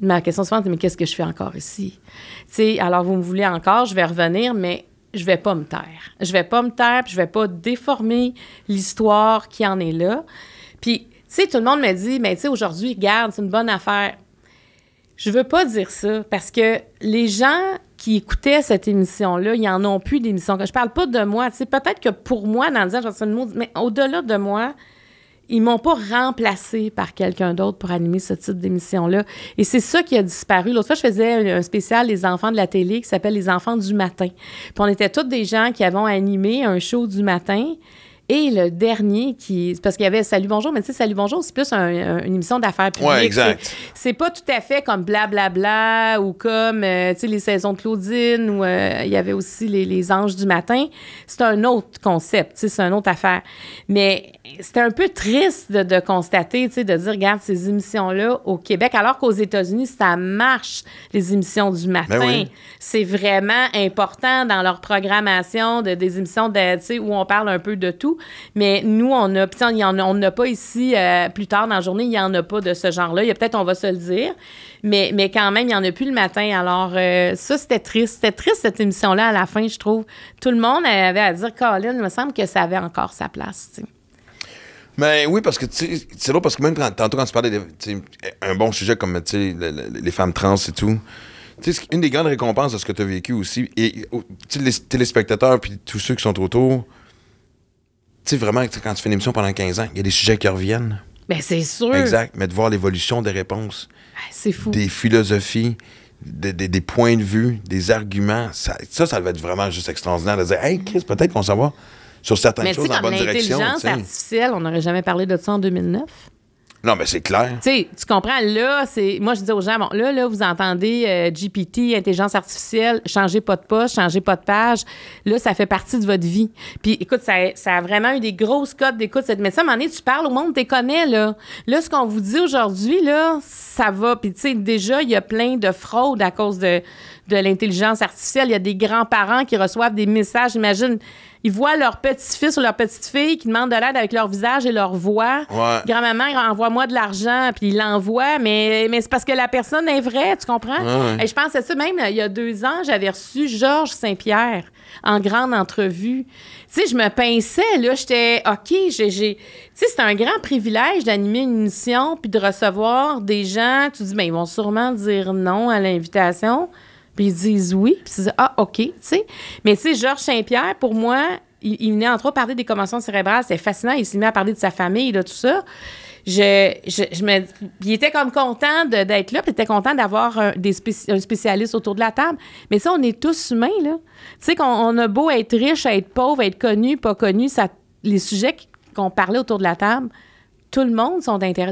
Ma question suivante, c'est, mais qu'est-ce que je fais encore ici? Tu sais, alors vous me voulez encore, je vais revenir, mais je vais pas me taire. Je vais pas me taire, puis je vais pas déformer l'histoire qui en est là. Puis, tu sais, tout le monde me dit, mais tu sais, aujourd'hui, regarde, c'est une bonne affaire. Je veux pas dire ça, parce que les gens qui écoutaient cette émission-là, ils en ont plus d'émission. Je parle pas de moi, tu sais, peut-être que pour moi, dans le disant, c'est le mot, mais au-delà de moi, ils m'ont pas remplacé par quelqu'un d'autre pour animer ce type d'émission-là. Et c'est ça qui a disparu. L'autre fois, je faisais un spécial Les enfants de la télé qui s'appelle Les enfants du matin. Puis on était tous des gens qui avaient animé un show du matin. Et le dernier parce qu'il y avait Salut Bonjour, mais tu sais, Salut Bonjour, c'est plus une émission d'affaires publiques. Ouais, exact. C'est pas tout à fait comme Blablabla ou comme, tu sais, les saisons de Claudine où il y avait aussi les Anges du matin. C'est un autre concept, tu sais, c'est une autre affaire. Mais c'était un peu triste de constater, tu sais, de dire, regarde, ces émissions-là au Québec, alors qu'aux États-Unis, ça marche, les émissions du matin. Ben oui. C'est vraiment important dans leur programmation des émissions tu sais, où on parle un peu de tout. Mais nous, on n'a pas ici, plus tard dans la journée, il n'y en a pas de ce genre-là. Il y a peut-être, on va se le dire, mais quand même, il n'y en a plus le matin. Alors, ça, c'était triste. C'était triste, cette émission-là, à la fin, je trouve. Tout le monde avait à dire, Colin, il me semble que ça avait encore sa place, tu sais. Mais oui, parce que c'est drôle, parce que même tantôt, quand tu parlais un bon sujet comme les femmes trans et tout, une des grandes récompenses de ce que tu as vécu aussi, et les téléspectateurs puis tous ceux qui sont autour, vraiment, quand tu fais une émission pendant 15 ans, il y a des sujets qui reviennent. Ben, c'est sûr. Exact. Mais de voir l'évolution des réponses, c'est fou. des philosophies, des points de vue, des arguments, ça va être vraiment juste extraordinaire de dire, hey, Chris, peut-être qu'on s'en va sur certaines choses dans la bonne direction. L'intelligence artificielle, on n'aurait jamais parlé de ça en 2009. Non, mais c'est clair. Tu sais, tu comprends, là, moi, je dis aux gens, bon, là, vous entendez GPT, intelligence artificielle, changez pas de poste, changez pas de page. Là, ça fait partie de votre vie. Puis, écoute, ça a vraiment eu des grosses cotes d'écoute. Mais ça, à un moment donné, tu parles au monde, tu les connais, là. Là, ce qu'on vous dit aujourd'hui, là, ça va. Puis, tu sais, déjà, il y a plein de fraudes à cause de l'intelligence artificielle. Il y a des grands-parents qui reçoivent des messages. Imagine, ils voient leur petit-fils ou leur petite-fille qui demandent de l'aide avec leur visage et leur voix. Ouais. Grand-maman, envoie-moi de l'argent, puis il l'envoie, mais c'est parce que la personne est vraie, tu comprends? Ouais. Et je pense à ça, même il y a 2 ans, j'avais reçu Georges Saint-Pierre en grande entrevue. Tu sais, je me pinçais, là, j'étais, OK, tu sais, c'est un grand privilège d'animer une émission puis de recevoir des gens. Tu dis, bien, ils vont sûrement dire non à l'invitation. Puis ils disent oui. Puis tu dis, ah, OK, tu sais. Mais tu sais, Georges Saint-Pierre, pour moi, il venait entre autres parler des commotions cérébrales. C'est fascinant. Il s'est mis à parler de sa famille, là, tout ça. Il était comme content d'être là, puis il était content d'avoir un spécialiste autour de la table. Mais ça, on est tous humains, là. Tu sais, qu'on a beau être riche, être pauvre, être connu, pas connu, les sujets qu'on parlait autour de la table, tout le monde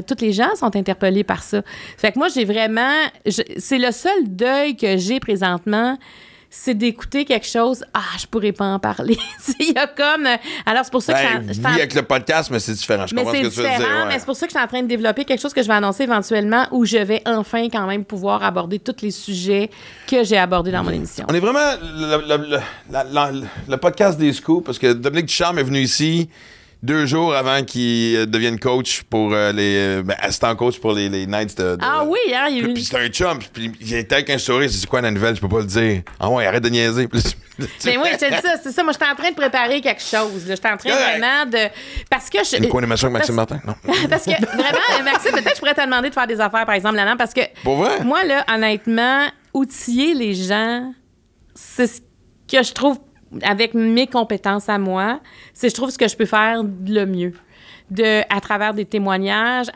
toutes les gens sont interpellés par ça. Fait que moi, j'ai vraiment... c'est le seul deuil que j'ai présentement, c'est d'écouter quelque chose. Ah, je pourrais pas en parler. Il y a comme... Alors, c'est pour ça que oui, avec le podcast, mais c'est différent. Je comprends ce que tu veux dire. Ouais. Mais c'est pour ça que je suis en train de développer quelque chose que je vais annoncer éventuellement où je vais enfin quand même pouvoir aborder tous les sujets que j'ai abordés dans mon émission. On est vraiment le podcast des scoops, parce que Dominique Ducharme est venu ici 2 jours avant qu'il devienne coach pour assistant coach pour les Knights de ah oui, hein, il y a eu... Puis c'est un chum, puis il était avec un sourire, c'est quoi la nouvelle, je peux pas le dire. Ah ouais, arrête de niaiser. Mais oui, je te dis ça, c'est ça. Moi, j'étais en train de préparer quelque chose. J'étais en train vraiment de... Parce que une co-animation avec Maxime Martin, non? Parce que vraiment, Maxime, peut-être que je pourrais te demander de faire des affaires, par exemple, là-dedans, parce que pour vrai? Moi, là, honnêtement, outiller les gens, c'est ce que je trouve, avec mes compétences à moi, je trouve ce que je peux faire le mieux. À travers des témoignages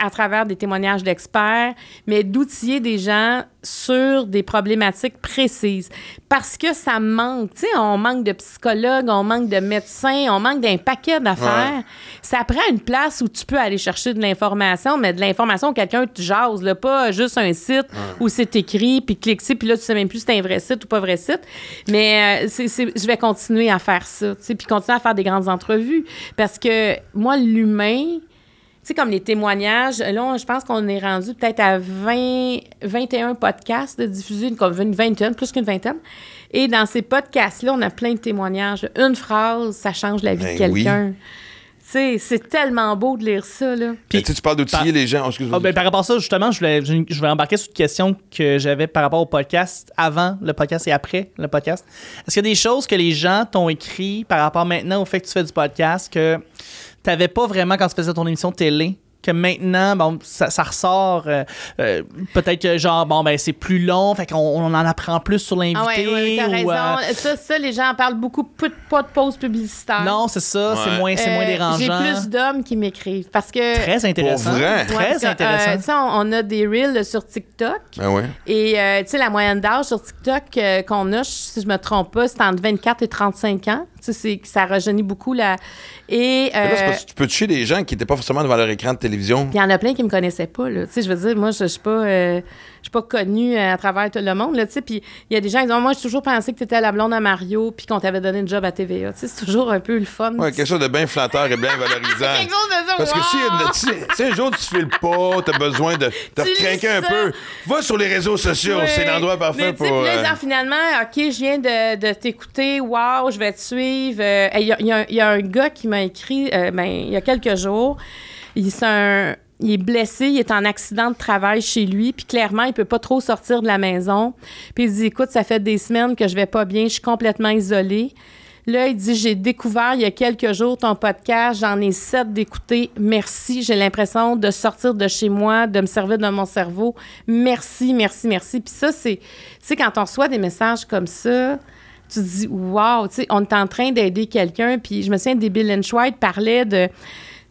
d'experts, mais d'outiller des gens sur des problématiques précises. Parce que ça manque. Tu sais, on manque de psychologues, on manque de médecins, on manque d'un paquet d'affaires. Ouais. Ça prend une place où tu peux aller chercher de l'information, mais de l'information où quelqu'un te jase, là, pas juste un site où c'est écrit, puis clique ici, puis là, tu sais même plus si c'est un vrai site ou pas vrai site. Mais je vais continuer à faire ça, tu sais, puis continuer à faire des grandes entrevues. Parce que moi, l'humain, tu sais, comme les témoignages, là, je pense qu'on est rendu peut-être à 21 podcasts de diffusés, comme une vingtaine, plus qu'une vingtaine. Et dans ces podcasts-là, on a plein de témoignages. Une phrase, ça change la vie de quelqu'un. Oui. Tu sais, c'est tellement beau de lire ça, là. Puis, tu parles d'outiller les gens. Par rapport à ça, justement, je vais embarquer sur une question que j'avais par rapport au podcast, avant le podcast et après le podcast. Est-ce qu'il y a des choses que les gens t'ont écrit par rapport maintenant au fait que tu fais du podcast que t'avais pas vraiment quand tu faisais ton émission de télé, que maintenant, bon, ça ressort, peut-être que genre, bon, ben c'est plus long, fait qu'on en apprend plus sur l'invité. Ah ouais, t'as raison. Ça, les gens en parlent beaucoup, pas de pause publicitaire. Non, c'est ça, c'est moins dérangeant. J'ai plus d'hommes qui m'écrivent, parce que... Très intéressant. Pour vrai? Très intéressant. Tu sais, on a des reels sur TikTok. Ah ouais. Et, tu sais, la moyenne d'âge sur TikTok qu'on a, si je me trompe pas, c'est entre 24 et 35 ans. Tu sais, ça rajeunit beaucoup la... Et, là, c'est parce que tu peux toucher des gens qui n'étaient pas forcément devant leur écran de télévision. Il y en a plein qui me connaissaient pas, là. Tu sais, je veux dire, moi, je suis pas connue à travers tout le monde, là, tu sais. Puis il y a des gens qui disent, moi, j'ai toujours pensé que tu étais la blonde à Mario puis qu'on t'avait donné une job à TVA. Tu sais, c'est toujours un peu le fun. Ouais, quelque chose de bien flatteur et bien valorisant. Quelque chose de ça, parce que si un jour tu files pas, t'as besoin de recrinquer un peu, va sur les réseaux sociaux, c'est l'endroit parfait pour... Puis là, finalement, OK, je viens de t'écouter, wow, je vais te suivre. arrive. Il y a un gars qui m'a écrit il y a quelques jours. Il est blessé, il est en accident de travail chez lui, puis clairement, il peut pas trop sortir de la maison. Puis il dit, écoute, ça fait des semaines que je vais pas bien, je suis complètement isolée. Là, il dit, j'ai découvert il y a quelques jours ton podcast, j'en ai 7 d'écouter. Merci, j'ai l'impression de sortir de chez moi, de me servir de mon cerveau. Merci, merci, merci. Puis ça, c'est, tu sais, quand on reçoit des messages comme ça, tu te dis, wow, tu sais, on est en train d'aider quelqu'un. Puis je me souviens, Debbie Lynch White parlait de...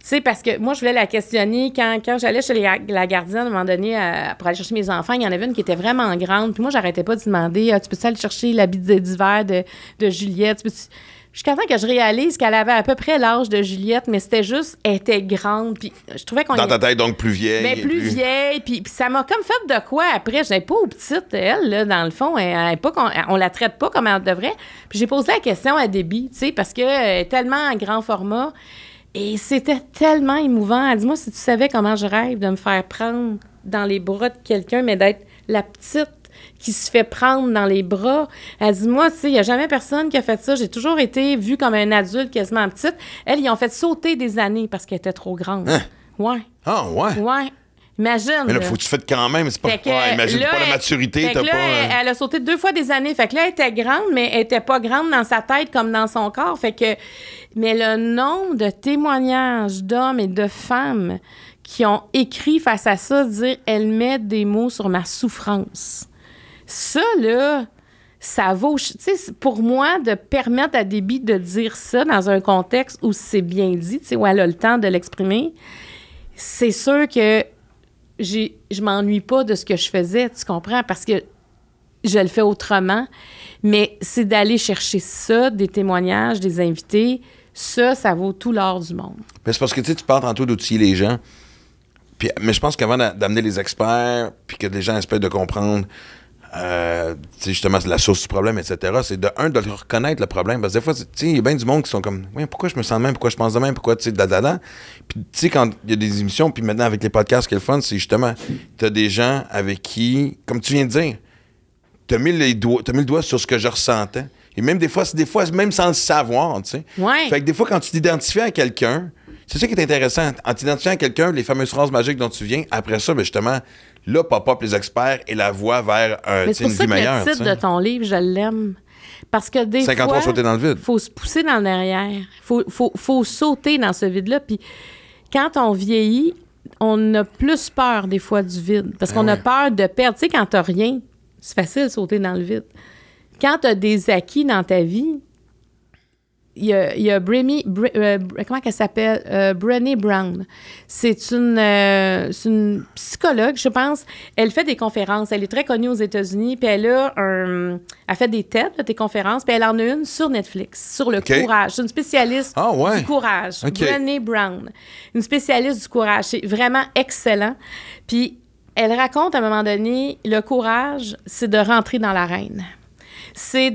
Tu sais, parce que moi, je voulais la questionner quand j'allais chez la gardienne, à un moment donné, pour aller chercher mes enfants, il y en avait une qui était vraiment grande. Puis moi, j'arrêtais pas de demander, tu peux-tu aller chercher l'habit d'hiver de Juliette? Jusqu'à temps que je réalise qu'elle avait à peu près l'âge de Juliette, mais c'était juste, elle était grande. Puis je trouvais qu'on... Dans ta tête, donc plus vieille. Ben, plus vieille. Puis ça m'a comme fait de quoi après? Je n'ai pas aux petites, elle, là, dans le fond. On la traite pas comme elle devrait. Puis j'ai posé la question à Debbie, tu sais, parce qu'elle est tellement en grand format. Et c'était tellement émouvant. Elle dit, moi, si tu savais comment je rêve de me faire prendre dans les bras de quelqu'un, mais d'être la petite qui se fait prendre dans les bras. Elle dit, moi, tu sais, il n'y a jamais personne qui a fait ça. J'ai toujours été vue comme un adulte quasiment petite. Elle, ils ont fait sauter des années parce qu'elle était trop grande. Hein? Ouais. Ah, ouais? Ouais. Imagine. Mais là, faut que tu fasses quand même. C'est pas, imagine là, pas la maturité. T'as là, pas. Elle a sauté 2 fois des années. Fait que là, elle était grande, mais elle était pas grande dans sa tête comme dans son corps. Fait que. Mais le nombre de témoignages d'hommes et de femmes qui ont écrit face à ça, dire elle met des mots sur ma souffrance. Ça, là, ça vaut. Tu sais, pour moi, de permettre à Debbie de dire ça dans un contexte où c'est bien dit, tu sais, où elle a le temps de l'exprimer, c'est sûr que je m'ennuie pas de ce que je faisais, tu comprends? Parce que je le fais autrement. Mais c'est d'aller chercher ça, des témoignages, des invités. Ça vaut tout l'or du monde. Mais c'est parce que tu parles tantôt d'outiller les gens. Puis, mais je pense qu'avant d'amener les experts, puis que les gens espèrent de comprendre, justement, la source du problème, etc., c'est de reconnaître le problème. Parce que des fois, il y a bien du monde qui sont comme, oui, pourquoi je me sens de même, pourquoi je pense de même, pourquoi, tu sais, dadada. Puis, tu sais, quand il y a des émissions, puis maintenant, avec les podcasts, ce qui est le fun, c'est justement, tu as des gens avec qui, comme tu viens de dire, tu as mis le doigt sur ce que je ressentais. Et même des fois, même sans le savoir, tu sais. Ouais. Fait que des fois, quand tu t'identifies à quelqu'un, c'est ça qui est intéressant. En t'identifiant à quelqu'un, les fameuses phrases magiques dont tu viens, après ça, ben justement, là, pop-up les experts et la voie vers une vie meilleure. C'est pour ça que le titre de ton livre, je l'aime. Parce que des 53 fois, sauter dans le vide. Il faut se pousser dans le derrière. Faut sauter dans ce vide-là. Puis quand on vieillit, on a plus peur des fois du vide. Parce qu'on a peur de perdre. Tu sais, quand t'as rien, c'est facile de sauter dans le vide. Quand tu as des acquis dans ta vie, il y a comment elle s'appelle? Brené Brown. C'est une psychologue, je pense. Elle fait des conférences. Elle est très connue aux États-Unis. Puis elle fait des TED, des conférences. Puis elle en a une sur Netflix, sur le courage. C'est une spécialiste du courage. Brené Brown. Une spécialiste du courage. C'est vraiment excellent. Puis elle raconte à un moment donné, le courage, c'est de rentrer dans l'arène. C'est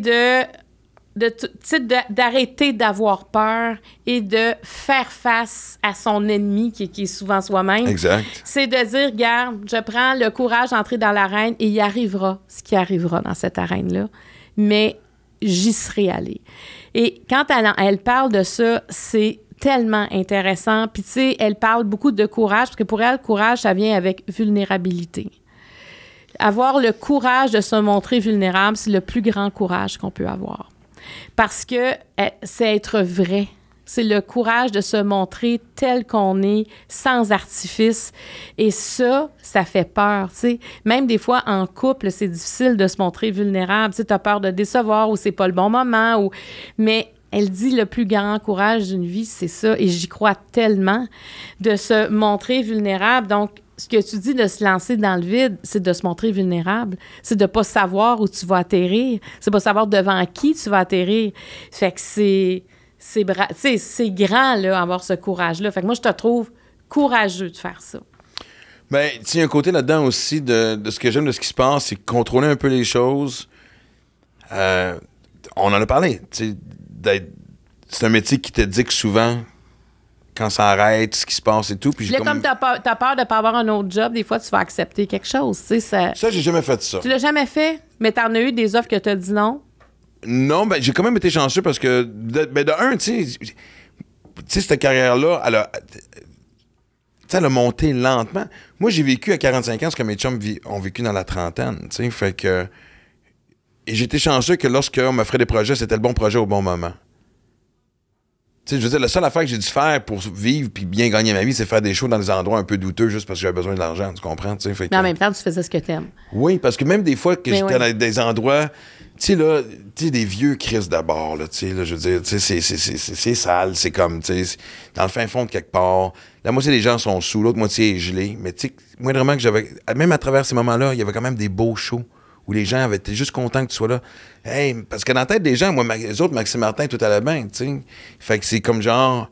d'arrêter d'avoir peur et de faire face à son ennemi qui est souvent soi-même. Exact. C'est de dire, regarde, je prends le courage d'entrer dans l'arène et il arrivera ce qui arrivera dans cette arène-là, mais j'y serai allée. Et quand elle parle de ça, c'est tellement intéressant. Puis tu sais, elle parle beaucoup de courage, parce que pour elle, le courage, ça vient avec vulnérabilité. Avoir le courage de se montrer vulnérable, c'est le plus grand courage qu'on peut avoir. Parce que c'est être vrai. C'est le courage de se montrer tel qu'on est, sans artifice. Et ça fait peur, tu sais. Même des fois, en couple, c'est difficile de se montrer vulnérable. Tu sais, t'as peur de décevoir ou c'est pas le bon moment. Mais elle dit le plus grand courage d'une vie, c'est ça. Et j'y crois tellement, de se montrer vulnérable. Donc, ce que tu dis de se lancer dans le vide, c'est de se montrer vulnérable. C'est de ne pas savoir où tu vas atterrir. C'est de pas savoir devant qui tu vas atterrir. Fait que c'est grand, là, avoir ce courage-là. Fait que moi, je te trouve courageux de faire ça. Bien, il y a un côté là-dedans aussi de ce que j'aime de ce qui se passe, c'est contrôler un peu les choses. On en a parlé. C'est un métier qui te dicte souvent quand ça arrête, ce qui se passe et tout. Puis comme t'as peur de ne pas avoir un autre job, des fois, tu vas accepter quelque chose. Ça, j'ai jamais fait ça. Tu l'as jamais fait, mais t'en as eu des offres que t'as dit non. Non, ben, j'ai quand même été chanceux parce que, de un, tu sais, cette carrière-là, elle a monté lentement. Moi, j'ai vécu à 45 ans ce que mes chums ont vécu dans la trentaine, tu sais, fait que... Et j'étais chanceux que lorsqu'on m'offrait des projets, c'était le bon projet au bon moment. Tu sais, je veux dire, la seule affaire que j'ai dû faire pour vivre puis bien gagner ma vie, c'est faire des shows dans des endroits un peu douteux juste parce que j'avais besoin de l'argent, tu comprends? Tu sais, fait que... Mais en même temps, tu faisais ce que t'aimes. Oui, parce que même des fois que Mais j'étais oui. dans des endroits, tu sais, là, tu sais, des vieux Chris d'abord, là, tu sais, là, je veux dire, tu sais, c'est sale, c'est comme, tu sais, dans le fin fond de quelque part. La moitié des gens sont sous, l'autre moitié est gelée. Mais tu sais, moi, vraiment que j'avais, même à travers ces moments-là, il y avait quand même des beaux shows où les gens avaient été juste contents que tu sois là. Hey, parce que dans la tête des gens, moi, les autres, Maxime Martin, tout allait bien, tu sais. Fait que c'est comme genre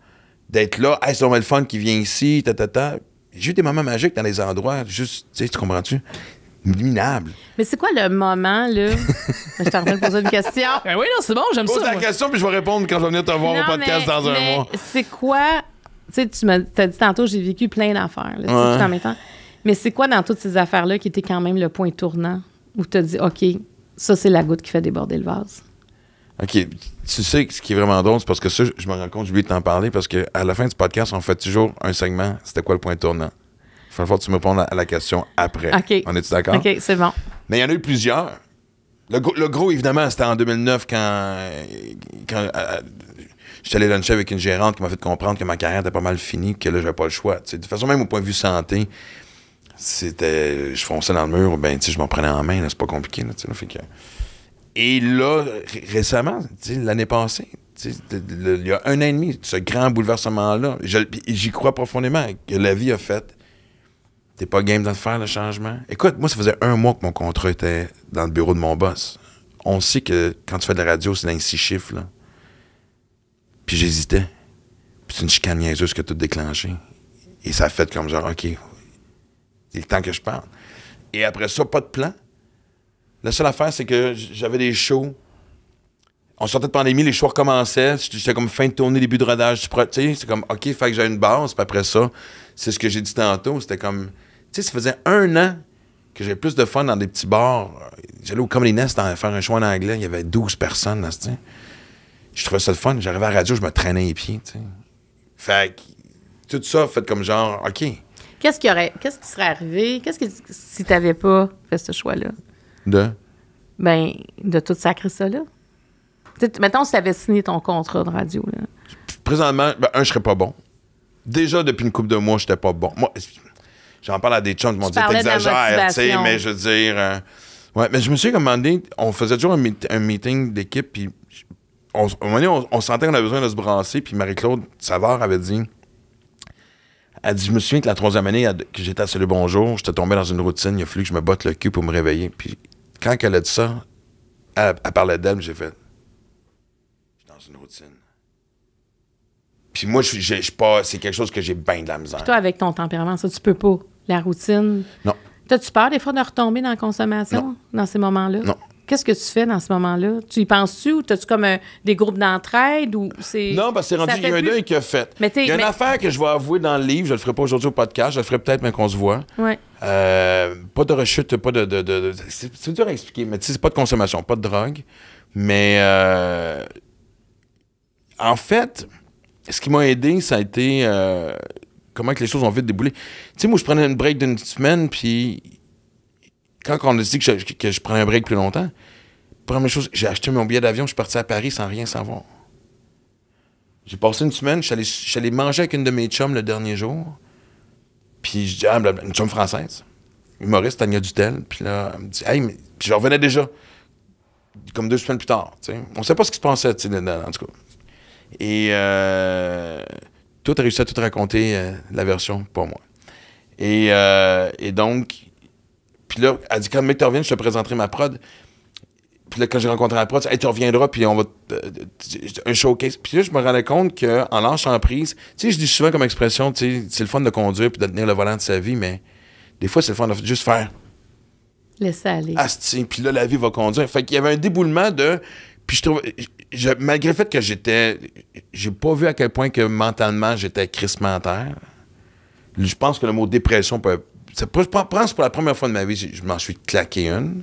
d'être là, hey, c'est vraiment le fun qui vient ici, J'ai eu des moments magiques dans les endroits, juste, tu sais, tu comprends-tu? Minable. Mais c'est quoi le moment, là? Je suis en train de poser une question. Ben oui, non, c'est bon, j'aime Pose ça. la moi. question, puis je vais répondre quand je vais venir te voir Non, au podcast dans un mais mois. C'est quoi... Tu sais, t'as dit tantôt, j'ai vécu plein d'affaires, là, tu sais, Ouais. tout en même temps. Mais c'est quoi dans toutes ces affaires-là qui était quand même le point tournant où t'as dit, OK, ça, c'est la goutte qui fait déborder le vase? OK. Tu sais, ce qui est vraiment drôle, c'est parce que ça, je me rends compte, j'ai oublié de t'en parler, parce qu'à la fin du podcast, on fait toujours un segment. C'était quoi le point tournant? Il va falloir que tu me répondes à la question après. OK. On est-tu d'accord? OK, c'est bon. Mais il y en a eu plusieurs. Le gros, évidemment, c'était en 2009 quand j'étais allé luncher avec une gérante qui m'a fait comprendre que ma carrière était pas mal finie, que là, j'avais pas le choix. T'sais, de toute façon, même au point de vue santé, c'était... Je fonçais dans le mur, ben, tu sais, je m'en prenais en main, là, c'est pas compliqué, là, fait que... Et là, récemment, l'année passée, il y a un an et demi, ce grand bouleversement-là, j'y crois profondément que la vie a fait. T'es pas game de le faire, le changement? Écoute, moi, ça faisait 1 mois que mon contrat était dans le bureau de mon boss. On sait que quand tu fais de la radio, c'est dans les 6 chiffres, là. Puis j'hésitais. Puis c'est une chicane niaiseuse qui a tout déclenché. Et ça a fait comme genre, OK, c'est le temps que je parle. Et après ça, pas de plan. La seule affaire, c'est que j'avais des shows. On sortait de pandémie, les shows recommençaient. J'étais comme fin de tournée, début de rodage. Tu sais, c'est comme, OK, fait que j'ai une base. Puis après ça, c'est ce que j'ai dit tantôt. C'était comme, tu sais, ça faisait 1 an que j'avais plus de fun dans des petits bars. J'allais au Comedy Nest faire un show en anglais. Il y avait 12 personnes, là, tu sais. Je trouvais ça le fun. J'arrivais à la radio, je me traînais les pieds, tu sais. Fait que tout ça fait comme genre, OK. Qu'est-ce qui serait arrivé? Si t'avais pas fait ce choix-là? Ben, de tout sacrer ça, là. T'sais, mettons, si t'avais signé ton contrat de radio, là. Présentement, je serais pas bon. Déjà, depuis une couple de mois, j'étais pas bon. Moi, j'en parle à des chums qui m'ont dit, parlais de la t'exagères, tu sais, motivation. mais je veux dire... ouais, mais je me souviens qu'à un moment donné, on faisait toujours un meeting d'équipe, puis à un moment donné, on sentait qu'on avait besoin de se brasser, puis Marie-Claude Savard avait dit... Elle dit, je me souviens que la 3e année que j'étais à Salut Bonjour, j'étais tombé dans une routine, il a fallu que je me batte le cul pour me réveiller. Puis quand elle a dit ça, elle parlait d'elle, j'ai fait... Je suis dans une routine. Puis moi, je suis pas... C'est quelque chose que j'ai bien de la misère. Toi, avec ton tempérament, ça, tu peux pas. La routine. Non. T'as-tu peur des fois de retomber dans la consommation dans ces moments-là? Non. Qu'est-ce que tu fais dans ce moment-là? Tu y penses-tu ou t'as-tu comme des groupes d'entraide ou c'est... Non, parce que c'est rendu, ça il y a fait un plus- deuil qui a fait. Mais Il y a une affaire que je vais avouer dans le livre, je le ferai pas aujourd'hui au podcast, je le ferai peut-être, mais qu'on se voit. Ouais. Pas de rechute, pas de c'est dur à expliquer, mais tu sais, c'est pas de consommation, pas de drogue. Mais en fait, ce qui m'a aidé, ça a été comment que les choses ont vite déboulé. Tu sais, moi, je prenais une break d'une semaine, puis quand on a dit que je prenais un break plus longtemps, première chose, j'ai acheté mon billet d'avion, je suis parti à Paris sans rien savoir. J'ai passé une semaine, je suis allé manger avec une de mes chums le dernier jour. Puis je dis, une chum française, humoriste, Tania Dutel. Puis là, elle me dit, hey, mais... Puis je revenais déjà, comme 2 semaines plus tard, tu sais. On sait pas ce qui se passait, tu sais, en tout cas. Et tout a réussi à tout raconter, la version, pas moi. Et donc, puis là, elle dit, quand le mec te revient, je te présenterai ma prod. Puis là, quand j'ai rencontré la prod, elle dit, hey, tu reviendras, puis on va... un showcase. Puis là, je me rendais compte qu'en lâchant prise, tu sais, je dis souvent comme expression, tu sais, c'est le fun de conduire puis de tenir le volant de sa vie, mais des fois, c'est le fun de juste faire Laissez aller. asti, puis là, la vie va conduire. Fait qu'il y avait un déboulement de... Puis je trouve... malgré le fait que j'ai pas vu à quel point que mentalement, j'étais crissement terre. Je pense que le mot dépression peut... Je pense que pour la première fois de ma vie, je m'en suis claqué une.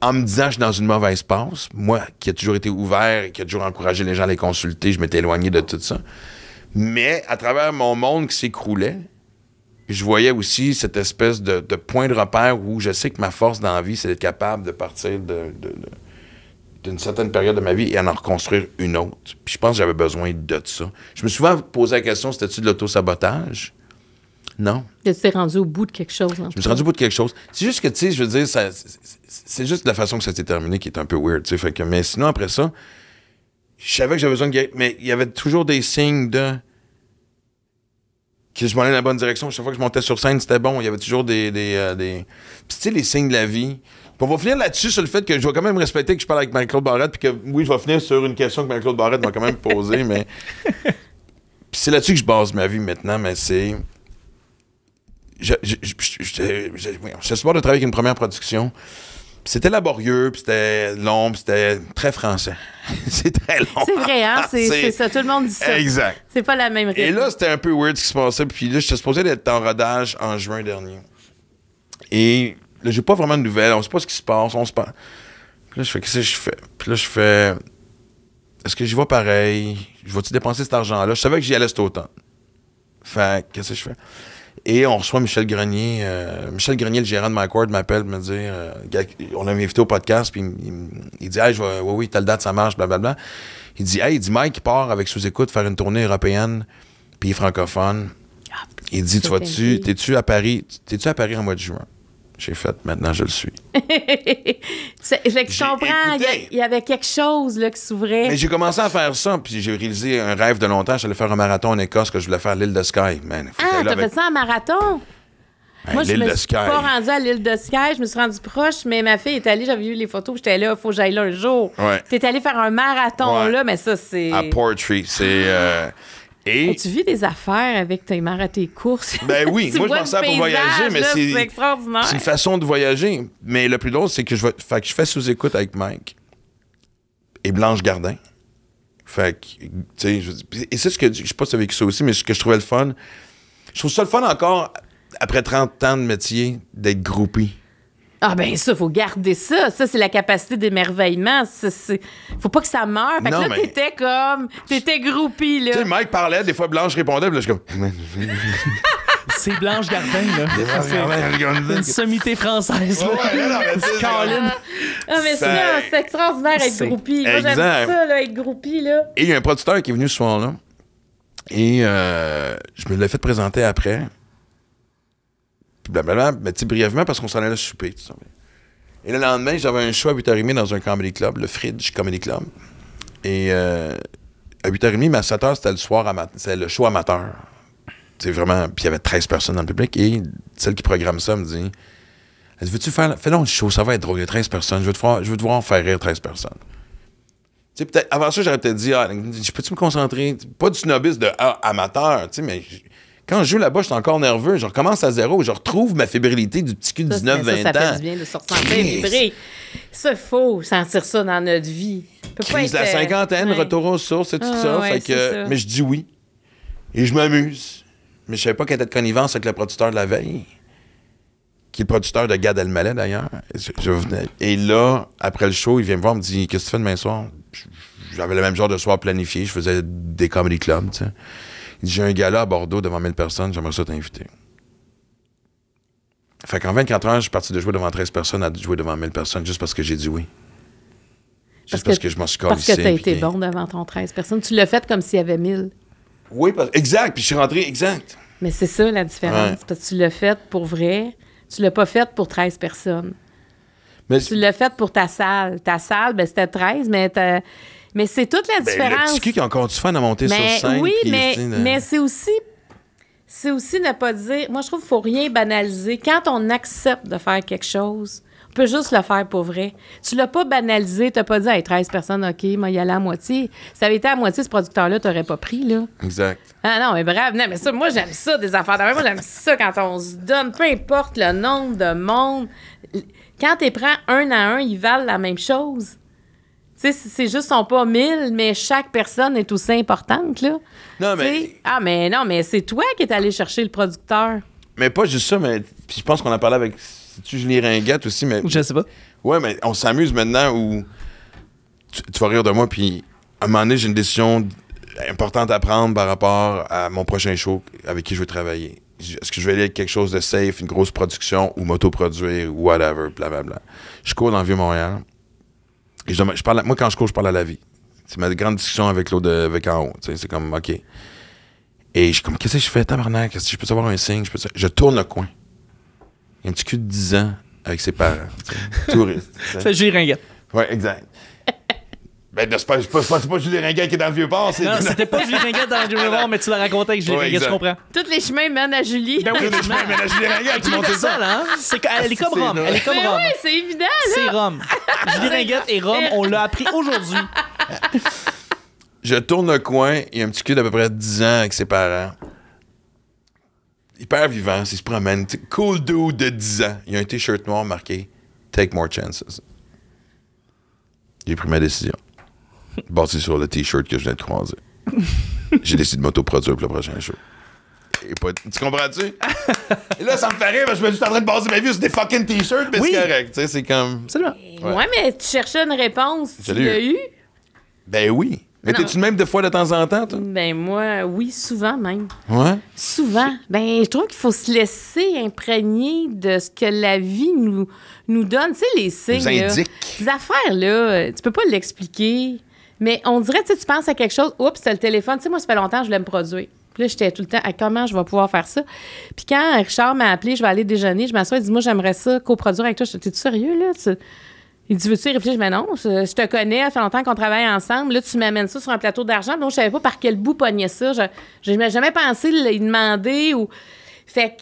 en me disant que je suis dans une mauvaise passe, moi qui ai toujours été ouvert et qui a toujours encouragé les gens à les consulter, je m'étais éloigné de tout ça. Mais à travers mon monde qui s'écroulait, je voyais aussi cette espèce de point de repère où je sais que ma force dans la vie, c'est d'être capable de partir d'une certaine période de ma vie et en reconstruire une autre. Puis je pense que j'avais besoin de ça. Je me suis souvent posé la question, c'était-tu de l'auto-sabotage? Non. Tu t'es rendu au bout de quelque chose. Je me suis rendu au bout de quelque chose. C'est juste que, tu sais, je veux dire, c'est juste la façon que ça s'est terminé qui est un peu weird, tu sais. Mais sinon, après ça, je savais que j'avais besoin de guérir. Mais il y avait toujours des signes que je m'allais dans la bonne direction. Chaque fois que je montais sur scène, c'était bon. Il y avait toujours des... Puis, tu sais, les signes de la vie. Puis on va finir là-dessus sur le fait que je vais quand même respecter que je parle avec Marie-Claude Barrette, puis que, oui, je vais finir sur une question que Marie-Claude Barrette m'a quand même posée, mais... Puis c'est là-dessus que je base ma vie maintenant, mais c'est... J'étais sur bord de travailler avec une première production. C'était laborieux, puis c'était long, puis c'était très français. C'est très long. C'est vrai, hein? C'est ça. Tout le monde dit ça. Exact. C'est pas la même rythme. Et là, c'était un peu weird ce qui se passait. Puis là, j'étais supposé d'être en rodage en juin dernier. Et là, j'ai pas vraiment de nouvelles. On sait pas ce qui se passe. On se parle. Puis là, je fais, qu'est-ce que je fais? Puis là, je fais, est-ce que j'y vais pareil? Je vais-tu dépenser cet argent-là? Je savais que j'y allais cet automne. Fait, qu'est-ce que je fais? Et on reçoit Michel Grenier. Michel Grenier, le gérant de Mike Ward, m'appelle me dire... on l'a invité au podcast, puis il dit « Hey, oui, telle date, ça marche, blablabla. » Il dit « Hey, il dit Mike part avec sous-écoute faire une tournée européenne, puis il est francophone. Il dit, t'es-tu à Paris en mois de juin? » J'ai fait, maintenant je le suis. Je comprends, il y avait quelque chose là, qui s'ouvrait. Mais j'ai commencé à faire ça, puis j'ai réalisé un rêve de longtemps. J'allais faire un marathon en Écosse que je voulais faire à l'île de Skye. Man, t'as fait ça en marathon? Ben, moi, je me suis pas rendue à l'île de Skye, je me suis rendue proche, mais ma fille est allée, j'avais vu les photos, j'étais là, il faut que j'aille là un jour. Ouais. T'es allée faire un marathon là, mais ça, c'est... À Portree, c'est... As-tu vu des affaires avec tes courses? Ben oui, moi je m'en sers pour voyager, mais c'est extraordinaire. C'est une façon de voyager. Mais le plus drôle, c'est que je fais sous-écoute avec Mike et Blanche Gardin. Fait que, tu sais, et c'est ce que, je sais pas si tu as vécu ça aussi, mais ce que je trouvais le fun, je trouve ça le fun encore, après 30 ans de métier, d'être groupie. Ah ben ça, faut garder ça. Ça, c'est la capacité d'émerveillement. Faut pas que ça meure. Fait que là, t'étais groupie, là. Tu sais, Mike parlait, des fois Blanche répondait, puis là, je suis comme... C'est Blanche Gardin, là. Une sommité française, là. Caroline. Ah, mais ça, c'est extraordinaire, être groupie. Moi, j'aime ça, là, être groupie, là. Et il y a un producteur qui est venu ce soir-là, et je me l'ai fait présenter après. Blablabla, mais tu sais, brièvement, parce qu'on s'en allait souper. Tout ça. Et le lendemain, j'avais un show à 8h30 dans un comedy club, le Fridge Comedy Club. Et à 8h30, mais à 7h, c'était le show amateur. C'est vraiment... Puis il y avait 13 personnes dans le public. Et celle qui programme ça me dit, veux-tu faire... Fais donc le show, ça va être drôle, il y a 13 personnes. Je veux te voir faire rire 13 personnes. Tu sais, peut-être... Avant ça, j'aurais peut-être dit, je peux-tu me concentrer? Pas du snobisme de amateur, tu sais, mais... Quand je joue là-bas, je suis encore nerveux. Je recommence à zéro. Je retrouve ma fébrilité du petit cul de 19-20 ans. Ça fait du bien de se ressentir vibrer. Ça, il faut sentir ça dans notre vie. Crise de la cinquantaine, retour aux sources et tout ça. Ouais, ça. Mais je dis oui. Et je m'amuse. Mais je savais pas qu'il était de connivence avec le producteur de la veille, qui est le producteur de Gad Elmaleh, d'ailleurs. Et là, après le show, il vient me voir, il me dit « Qu'est-ce que tu fais demain soir? » J'avais le même genre de soir planifié. Je faisais des comedy clubs, tu sais. Il dit, j'ai un gala à Bordeaux devant 1000 personnes, j'aimerais ça t'inviter. Fait qu'en 24 heures, je suis parti de jouer devant 13 personnes à jouer devant 1000 personnes juste parce que j'ai dit oui. Juste parce que je m'en suis collé. Parce que t'as été bon devant ton 13 personnes. Tu l'as fait comme s'il y avait 1000. Oui, exact. Puis je suis rentré, exact. Mais c'est ça la différence. Ouais. Parce que tu l'as fait pour vrai. Tu l'as pas fait pour 13 personnes. Mais tu l'as fait pour ta salle. Ta salle, ben c'était 13, mais c'est toute la différence. Le petit cul qui a encore du fun à monter sur scène. Oui, mais c'est aussi ne pas dire... Moi, je trouve qu'il ne faut rien banaliser. Quand on accepte de faire quelque chose, on peut juste le faire pour vrai. Tu l'as pas banalisé, tu n'as pas dit hey, 13 personnes, OK, moi, y aller à moitié. Si ça avait été à moitié, ce producteur-là, tu n'aurais pas pris, là. Exact. Ah non, mais bref, non, mais ça, moi, j'aime ça, des affaires d'affaires. Moi, j'aime ça quand on se donne, peu importe le nombre de monde. Quand tu les prends un à un, ils valent la même chose. Tu sais, c'est juste, sont pas 1000, mais chaque personne est aussi importante, là. Non, mais... Ah, mais non, mais c'est toi qui es allé chercher le producteur. Mais pas juste ça, mais je pense qu'on a parlé avec C'est-tu Julie Ringuette aussi, mais... Je sais pas. Ouais, mais on s'amuse maintenant où... Tu vas rire de moi, puis à un moment donné, j'ai une décision importante à prendre par rapport à mon prochain show avec qui je veux travailler. Est-ce que je vais aller avec quelque chose de safe, une grosse production, ou m'auto-produire, ou whatever, blablabla. Je cours dans le Vieux-Montréal. Et je parle moi, quand je cours, je parle à la vie. C'est ma grande discussion avec l'autre avec en haut. C'est comme, OK. Et je suis comme, qu'est-ce que je fais, tabarnak? Est-ce que je peux savoir un signe? Je tourne le coin. Il y a un petit cul de 10 ans avec ses parents. Touriste. C'est Julie Ringuette. Ouais, exact. Ben, c'est pas Julie Ringuette qui est dans le Vieux-Port. Non, c'était pas Julie Ringuette dans le Vieux-Port, mais tu l'as raconté avec Julie Ringuette, exact. je comprends. Tous les chemins mènent à Julie. Ben oui, Je mets la Julie Ringuette, tout le monde sait ça. Hein? Elle est comme Rome. Elle est comme Mais Rome. oui, c'est évident, là. C'est Rome. Julie Ringuette et Rome, on l'a appris aujourd'hui. Je tourne le coin, il y a un petit cul d'à peu près 10 ans avec ses parents. Hyper vivant, il se promène. Cool dude de 10 ans. Il y a un t-shirt noir marqué « Take more chances ». J'ai pris ma décision. Basé sur le t-shirt que je viens de croiser. J'ai décidé de m'autoproduire pour le prochain show. Et pas, tu comprends-tu? Et là, ça me fait rire, parce que je suis juste en train de baser ma vie sur des fucking t-shirts, mais Oui. c'est correct. Tu sais, c'est comme... Absolument. Ouais, mais tu cherchais une réponse. Je Tu l'ai l'as eu? Ben oui. Mais Non. t'es-tu de même de fois de temps en temps, toi? Ben moi, oui, souvent même. Ouais. Souvent. Ben, je trouve qu'il faut se laisser imprégner de ce que la vie nous donne. Tu sais, les signes. Nous là, indique. ces affaires-là, tu peux pas l'expliquer. Mais on dirait, tu sais, tu penses à quelque chose, oups, c'est le téléphone. Tu sais, moi, ça fait longtemps que je voulais me produire. Puis là, j'étais tout le temps, comment je vais pouvoir faire ça? Puis quand Richard m'a appelé, je vais aller déjeuner, je m'assois, il dit, moi, j'aimerais ça coproduire avec toi. Je dis, t'es-tu sérieux, là? Il dit, veux-tu y réfléchir? Mais non, je te connais, ça fait longtemps qu'on travaille ensemble. Là, tu m'amènes ça sur un plateau d'argent. Donc, je savais pas par quel bout pogner ça. Je n'avais jamais pensé lui demander ou. Fait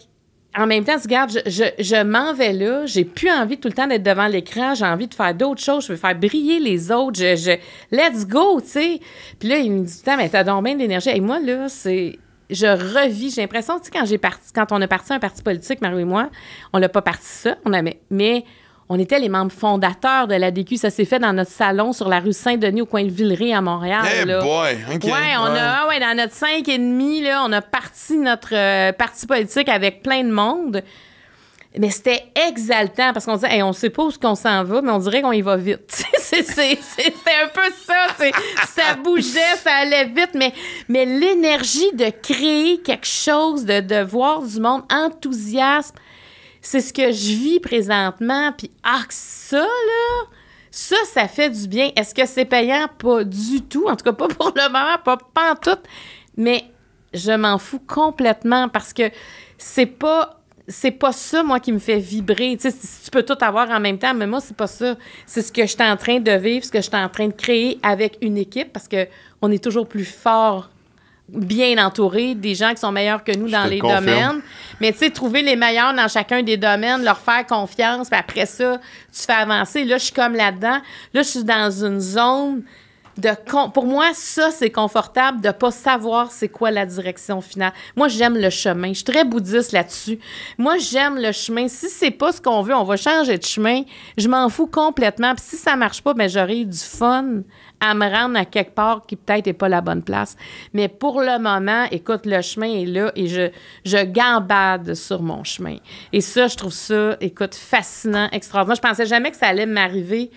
en même temps, tu regardes, je m'en vais là. J'ai plus envie tout le temps d'être devant l'écran. J'ai envie de faire d'autres choses. Je veux faire briller les autres. Let's go, tu sais. Puis là, il me dit, mais t'as donc bien de l'énergie. Et moi, là, je revis. J'ai l'impression, tu sais, quand on a parti un parti politique, Mario et moi, on l'a pas parti ça. Mais on était les membres fondateurs de l'ADQ. Ça s'est fait dans notre salon sur la rue Saint-Denis au coin de Villeray à Montréal. Hey là. boy, OK. Ouais, dans notre 5,5, là, on a parti notre parti politique avec plein de monde. Mais c'était exaltant parce qu'on disait, hey, on sait pas où qu'on s'en va, mais on dirait qu'on y va vite. C'était un peu ça. Ça bougeait, ça allait vite, mais l'énergie de créer quelque chose, de voir du monde enthousiasme, c'est ce que je vis présentement. Puis, ça, là, ça fait du bien. Est-ce que c'est payant? Pas du tout. En tout cas, pas pour le moment, pas en tout. Mais je m'en fous complètement parce que c'est pas ça, moi, qui me fait vibrer. Tu sais, tu peux tout avoir en même temps, mais moi, c'est pas ça. C'est ce que je suis en train de vivre, ce que je suis en train de créer avec une équipe parce qu'on est toujours plus fort, bien entouré, des gens qui sont meilleurs que nous dans les domaines. Mais tu sais, trouver les meilleurs dans chacun des domaines, leur faire confiance, puis après ça, tu fais avancer. Là, je suis comme là-dedans. Là, je suis dans une zone pour moi, ça, c'est confortable de pas savoir c'est quoi la direction finale. Moi, j'aime le chemin. Je suis très bouddhiste là-dessus. Moi, j'aime le chemin. Si c'est pas ce qu'on veut, on va changer de chemin. Je m'en fous complètement. Puis si ça marche pas, ben j'aurai du fun à me rendre à quelque part qui peut-être n'est pas la bonne place. Mais pour le moment, écoute, le chemin est là et je gambade sur mon chemin. Et ça, je trouve ça, écoute, fascinant, extraordinaire. Je pensais jamais que ça allait m'arriver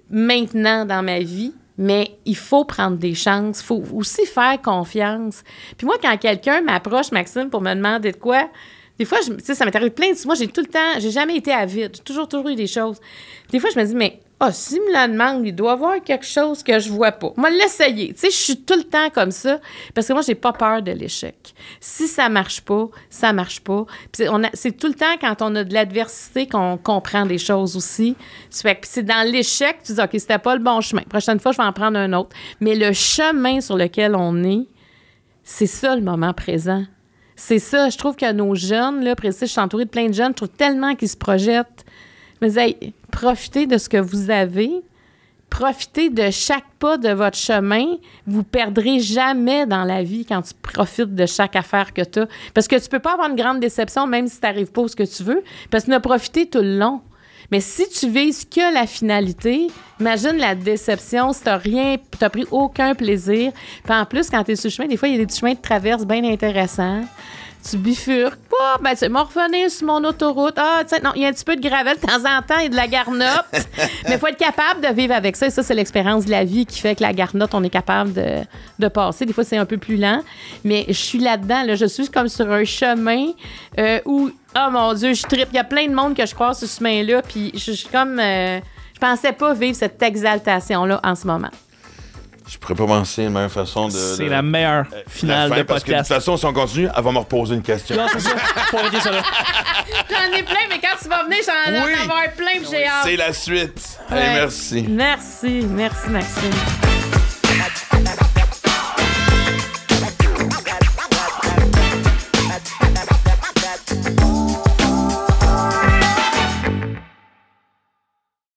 maintenant dans ma vie. Mais il faut prendre des chances. Il faut aussi faire confiance. Puis moi, quand quelqu'un m'approche, Maxime, pour me demander de quoi, des fois, tu sais, ça m'est arrivé plein de... Moi, j'ai jamais été avide. J'ai toujours eu des choses. Des fois, je me dis, mais s'il me la demande, il doit y avoir quelque chose que je vois pas. Moi, l'essayer. Tu sais, je suis tout le temps comme ça parce que moi, j'ai pas peur de l'échec. Si ça marche pas, ça marche pas. Puis c'est tout le temps quand on a de l'adversité qu'on comprend des choses aussi. C'est dans l'échec, tu dis, OK, c'était pas le bon chemin. Prochaine fois, je vais en prendre un autre. Mais le chemin sur lequel on est, c'est ça le moment présent. C'est ça. Je trouve que nos jeunes, là, précis, je suis entourée de plein de jeunes, je trouve tellement qu'ils se projettent. Je me dis, hey, profitez de ce que vous avez. Profitez de chaque pas de votre chemin. Vous perdrez jamais dans la vie quand tu profites de chaque affaire que tu as. Parce que tu peux pas avoir une grande déception même si tu n'arrives pas où ce que tu veux. Parce que tu as profité tout le long. Mais si tu vises que la finalité, imagine la déception si tu n'as pris aucun plaisir. Puis en plus, quand tu es sur le chemin, des fois, il y a des chemins de traverse bien intéressants. tu bifurques pas, ben tu m'en revenir sur mon autoroute. Ah, tu sais, non, il y a un petit peu de gravelle de temps en temps et de la garnotte. Mais il faut être capable de vivre avec ça. Et ça, c'est l'expérience de la vie qui fait que la garnotte, on est capable de passer. Des fois, c'est un peu plus lent. Mais je suis là-dedans. Là, je suis comme sur un chemin où, oh mon Dieu, je trippe. Il y a plein de monde que je croise sur ce chemin-là. Puis je suis comme... je pensais pas vivre cette exaltation-là en ce moment. Je pourrais pas penser de la même façon de... C'est la meilleure finale de parce que de toute podcast. façon, si on continue, elle va me reposer une question. Non, c'est ça. Faut arrêter ça là. J'en ai plein, mais quand tu vas venir, j'en Oui. ai avoir plein, puis j'ai hâte. C'est la suite. Allez, Ouais. merci. Merci, Maxime.